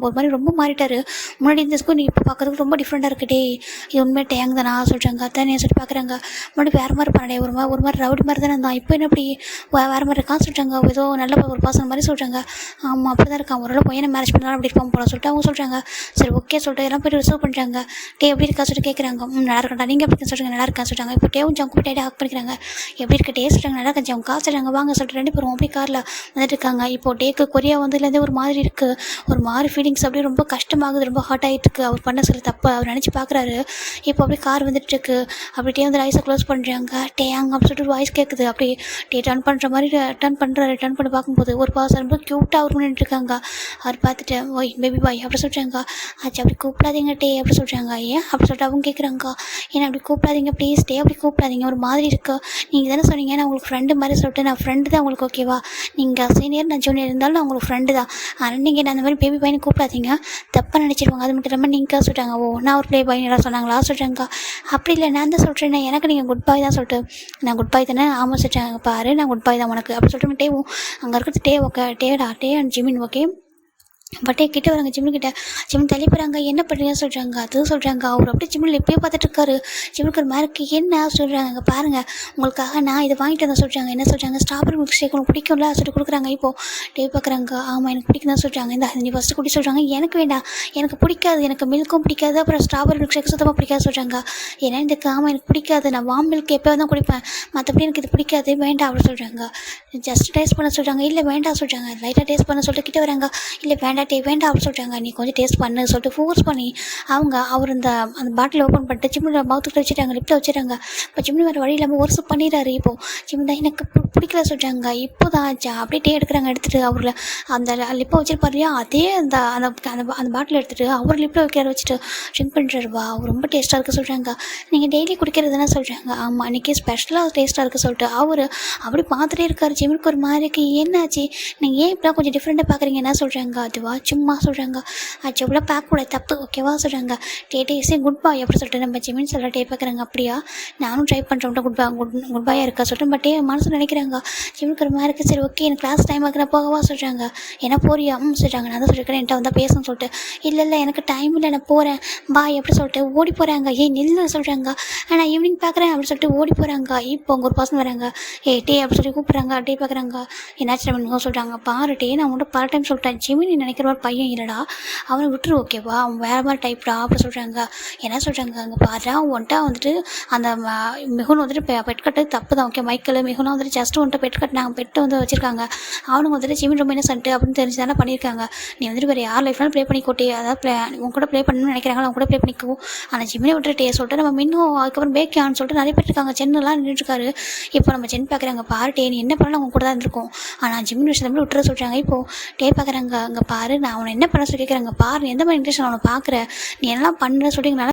ஒரு மாதிரி ரொம்ப மாறிட்டார். முன்னாடி இந்த ஸ்கூல் நீ இப்போ பார்க்குறதுக்கு ரொம்ப டிஃப்ரெண்ட்டாக இருக்குது. டே இது உண்மையாக டேங் தானா சொல்கிறாங்க. அதானே சொல்லி பார்க்குறாங்க. முன்னாடி வேறு மாதிரி பண்ணடே ஒரு மாதிரி ரவுடி மாதிரி தானே இருந்தான். இப்போ என்ன அப்படி வேறு மாதிரி இருக்கான்னு சொல்கிறாங்க. ஏதோ நல்ல ஒரு பர்சன் மாதிரி சொல்கிறாங்க. ஆமாம் அப்படி தான் இருக்கான். ஓரளவு பையனை மேரேஜ் பண்ணாலும் அப்படி இருப்பான் போல சொல்லிட்டு அவங்க சொல்கிறாங்க. சரி ஓகே சொல்லிட்டு எல்லாம் போய்ட்டு ரிசர்வ் பண்ணுறாங்க. டே எப்படி இருக்கா சொல்லிட்டு கேட்குறாங்க. நல்லா இருக்கா நீங்கள் எப்படி சொல்கிறாங்க. நல்லா இருக்கான்னு சொல்கிறாங்க. இப்போ டேவும் ஜங்கு டேட்டே ஹாக் பண்ணிக்கிறாங்க. எப்படி இருக்க டே சொல்கிறாங்க. நல்லா இருக்கா ஜங்கு சொல்கிறாங்க. வாங்க சொல்லிட்டு 2 பேரும் அப்படியே காரில் வந்துட்டு இருக்காங்க. இப்போ டேக்கு கொரியா வந்ததுலேருந்தே ஒரு மாதிரி இருக்குது. ஒரு மாதிரி ஃபீலிங்ஸ் அப்படியே ரொம்ப கஷ்டமாகுது. ரொம்ப ஹார்ட் ஆகிட்டு இருக்குது. அவர் பண்ண சில தப்பு அவர் நினச்சி பார்க்குறாரு. இப்போ அப்படியே கார் வந்துட்டு இருக்கு. அப்படி டே வந்து ஐஸை க்ளோஸ் பண்ணுறாங்க. டே அங்கே அப்படி சொல்லிட்டு வாய்ஸ் கேட்குது. அப்படி டே டர்ன் பண்ணுற மாதிரி டர்ன் பண்ணி பார்க்கும்போது ஒரு பாஸ் ரொம்ப க்யூட்டாக அவர் பண்ணிட்டுருக்காங்க. அவர் பார்த்துட்டு ஓய் பேபி பாய் அப்படி சொல்கிறாங்க. ஆச்சு அப்படி கூப்பிடாதீங்க டே அப்படி சொல்கிறாங்க. ஏன் அப்படி சொல்லிட்டு அவங்க கேட்குறாங்க. ஏன்னா அப்படி கூப்பிடாதீங்க ப்ளீஸ் டே அப்படி கூப்பிடாதீங்க ஒரு மாதிரி இருக்குது. நீங்கள் தானே சொன்னீங்க நான் உங்களுக்கு ஃப்ரெண்டு மாதிரி சொல்லிட்டு நான் ஃப்ரெண்டு தான் உங்களுக்கு ஓகேவா. நீங்கள் சீனியர் நான் ஜூனியர் இருந்தாலும் நான் உங்களுக்கு ஃப்ரெண்டு தான். ஆனால் நீங்கள் அந்த மாதிரி பேபி பையனை கூப்பிடாதீங்க தப்பாக நினச்சிருவாங்க. அது மட்டும் இல்லாமல் நீங்கள் சொல்கிறாங்க. ஓ நான் ஒரு ப்ளே பாய் எல்லாம் சொன்னாங்களா சொல்கிறாங்க. அப்படி இல்லை நான் தான் சொல்கிறேன் எனக்கு நீங்கள் குட் பாய் தான் சொல்லிட்டு நான் குட் பாய் தானே ஆமாம் சொல்கிறாங்க. பாரு நான் குட் பாய் தான் உனக்கு அப்படி சொல்லிட்டு டேவும் அங்கே இருக்கிறது டே ஓகே டேடா டே அண்ட் ஜிமின் ஓகே பட்டே கிட்டே வராங்க. ஜிம்மிக்கிட்ட ஜிம் தள்ளி போகிறாங்க. என்ன பண்ணுறீங்கன்னு சொல்கிறாங்க. அது சொல்கிறாங்க. அவர் அப்படியே ஜிம்மில் எப்போயே பார்த்துட்டு இருக்காரு. ஜிம்முக்கு ஒரு மேருக்கு என்ன சொல்கிறாங்க பாருங்கள் உங்களுக்காக நான் இதை வாங்கிட்டு வந்தேன் சொல்கிறாங்க. என்ன சொல்கிறாங்க ஸ்ட்ராபெரி மில்க் ஷேக் உங்களுக்கு பிடிக்கும்ல சொல்லிட்டு கொடுக்குறாங்க. இப்போது டே பார்க்குறாங்க. ஆமாம் எனக்கு பிடிக்கும் தான் சொல்கிறாங்க. இந்த நீ ஃபஸ்ட்டு குடி சொல்கிறாங்க. எனக்கு வேண்டாம் எனக்கு பிடிக்காது எனக்கு மில்க்கும் பிடிக்காது அப்புறம் ஸ்ட்ராபெரி மில்க் ஷேக் சுத்தமாக பிடிக்காது சொல்கிறாங்க. ஏன்னா இந்த ஆமாம் எனக்கு பிடிக்காது நான் வாம் மில்க் எப்போ தான் குடிப்பேன் மற்றபடி எனக்கு இது பிடிக்காது வேண்டாம் அப்படின்னு சொல்கிறாங்க. ஜஸ்ட் டேஸ்ட் பண்ண சொல்கிறாங்க. இல்லை வேண்டாம் சொல்கிறாங்க. லைட்டாக டேஸ்ட் பண்ண சொல்லிட்டு கிட்டே வராங்க. இல்லை வேண்டாம் வேண்டாம் டே வேண்டாம் அப்படின்னு சொல்கிறாங்க. நீ கொஞ்சம் டேஸ்ட் பண்ணு சொல்லிட்டு ஃபோர்ஸ் பண்ணி அவர் அந்த பாட்டில் ஓப்பன் பண்ணிட்டு ஜிம்மினோட மவுத்துக்கிட்ட வச்சுட்டாங்க, லிப்பில் வச்சுட்டாங்க. இப்போ ஜிம்மினி வேறு வழி இல்லாமல் ஒரு சிப் பண்ணிடுறாரு. இப்போது ஜிம்மினி தான் எனக்கு பிடிக்கல சொல்கிறாங்க. இப்போ தான் ஆச்சா அப்படியே டே எடுக்கிறாங்க. எடுத்துகிட்டு அவரில் அந்த லிப்பை வச்சிருப்பாருயா அதே அந்த அந்த அந்த பாட்டில் எடுத்துகிட்டு அவர் லிப்பில் வைக்கிற வச்சுட்டு ட்ரிங்க் பண்ணுறாருவா. அவர் ரொம்ப டேஸ்ட்டாக இருக்குது சொல்கிறாங்க. நீங்கள் டெய்லி குடிக்கிறதுனா சொல்கிறாங்க. ஆமாம் இன்றைக்கி ஸ்பெஷலாக டேஸ்ட்டாக இருக்குது சொல்லிட்டு அப்படி பார்த்துட்டே இருக்கார். ஜிம்மினுக்கு ஒரு மாதிரி இருக்குது. என்னாச்சு நீங்கள் ஏன் இப்படிலாம் கொஞ்சம் டிஃப்ரெண்ட்டாக பார்க்குறீங்க என்ன சொல்கிறாங்க. அதுவா சும்மா சொல்கிறாங்க. ஆச்சு இவ்வளோ பேக் கூட தப்பு ஓகேவா சொல்கிறாங்க. டேஸே குட் பாய் அப்படி சொல்லிட்டு நம்ம ஜிமின் சொல்ல டே பார்க்குறாங்க. அப்படியா நானும் ட்ரை பண்ணுறோம் குட் பாயாக இருக்கா சொல்லிட்டு பட் மனசு நினைக்கிறாங்க. ஜிம்முக்கு ஒரு மாதிரி இருக்குது. சரி ஓகே எனக்கு கிளாஸ் டைம் ஆகுது நான் போகவா சொல்கிறாங்க. என்ன போறியா சொல்கிறாங்க. நான் தான் சொல்லியிருக்கிறேன் என்கிட்ட வந்தால் பேசணும்னு சொல்லிட்டு. இல்லை எனக்கு டைம் இல்லை நான் போகிறேன் பாய் அப்படி சொல்லிட்டு ஓடி போகிறாங்க. நில்லு சொல்கிறாங்க. நான் ஈவினிங் பார்க்குறேன் அப்படின்னு சொல்லிட்டு ஓடி போகிறாங்க. இப்போ அவங்க ஒரு பசங்க வராங்க. டே அப்படி சொல்லி கூப்பிட்றாங்க. டே பார்க்குறாங்க. என்னாச்சு நம்ம சொல்கிறாங்க. பாரு டே நான் உங்கள்கிட்ட பல டைம் சொல்லிட்டேன் ஜிமின் நீ நினைக்கிற ஒரு பையன் இல்லைடா அவனை விட்டுரு ஓகேவா அவன் வேறு மாதிரி டைப்டா அப்படி சொல்கிறாங்க. என்ன சொல்கிறாங்க அங்கே பாரு ஒன்ட்டா வந்துட்டு அந்த மிகுன் வந்துட்டு பெட் கட்டு தப்பு தான் ஓகே. மைக்கிள் மிகுனா வந்துட்டு ஜஸ்ட் வந்துட்டு பெட் கட்டினாங்க பெட்டு வந்து வச்சுருக்காங்க. அவனுங்க வந்துட்டு ஜிமின் ரொம்ப இன்னசென்ட் அப்படின்னு தெரிஞ்சு தானே பண்ணியிருக்காங்க. நீ வந்துட்டு வேறு யார் லைஃப்னாலும் ப்ளே பண்ணிக்கோட்டே அதாவது உங்க கூட ப்ளே பண்ணணும்னு நினைக்கிறாங்களோ அவங்க கூட ப்ளே பண்ணிக்குவோம். ஆனால் ஜிமினை விட்டுட்டே சொல்லிட்டு நம்ம மின்னும் அதுக்கப்புறம் பேக்கியான்னு சொல்லிட்டு நிறைய பேர் இருக்காங்க. சென்னெல்லாம் நின்றுட்டுருக்காரு. இப்போ நம்ம ஜென் பார்க்குறாங்க. பாரு டே நீ என்ன பண்ணலாம் அவங்க கூட தான் இருந்திருக்கோம். ஆனால் ஜிமின் விஷயத்தை மட்டும் விட்டுற சொல்கிறாங்க. இப்போது டே பார்க்குறாங்க. அங்கே பாரு நான் அவனை என்ன பண்ண சொல்லி கேட்குறாங்க. பாரு எந்த மாதிரி இன்ட்ரெஸ்ட் அவனை பார்க்குற நீ என்னெல்லாம் பண்ணுற சொல்லிங்கனால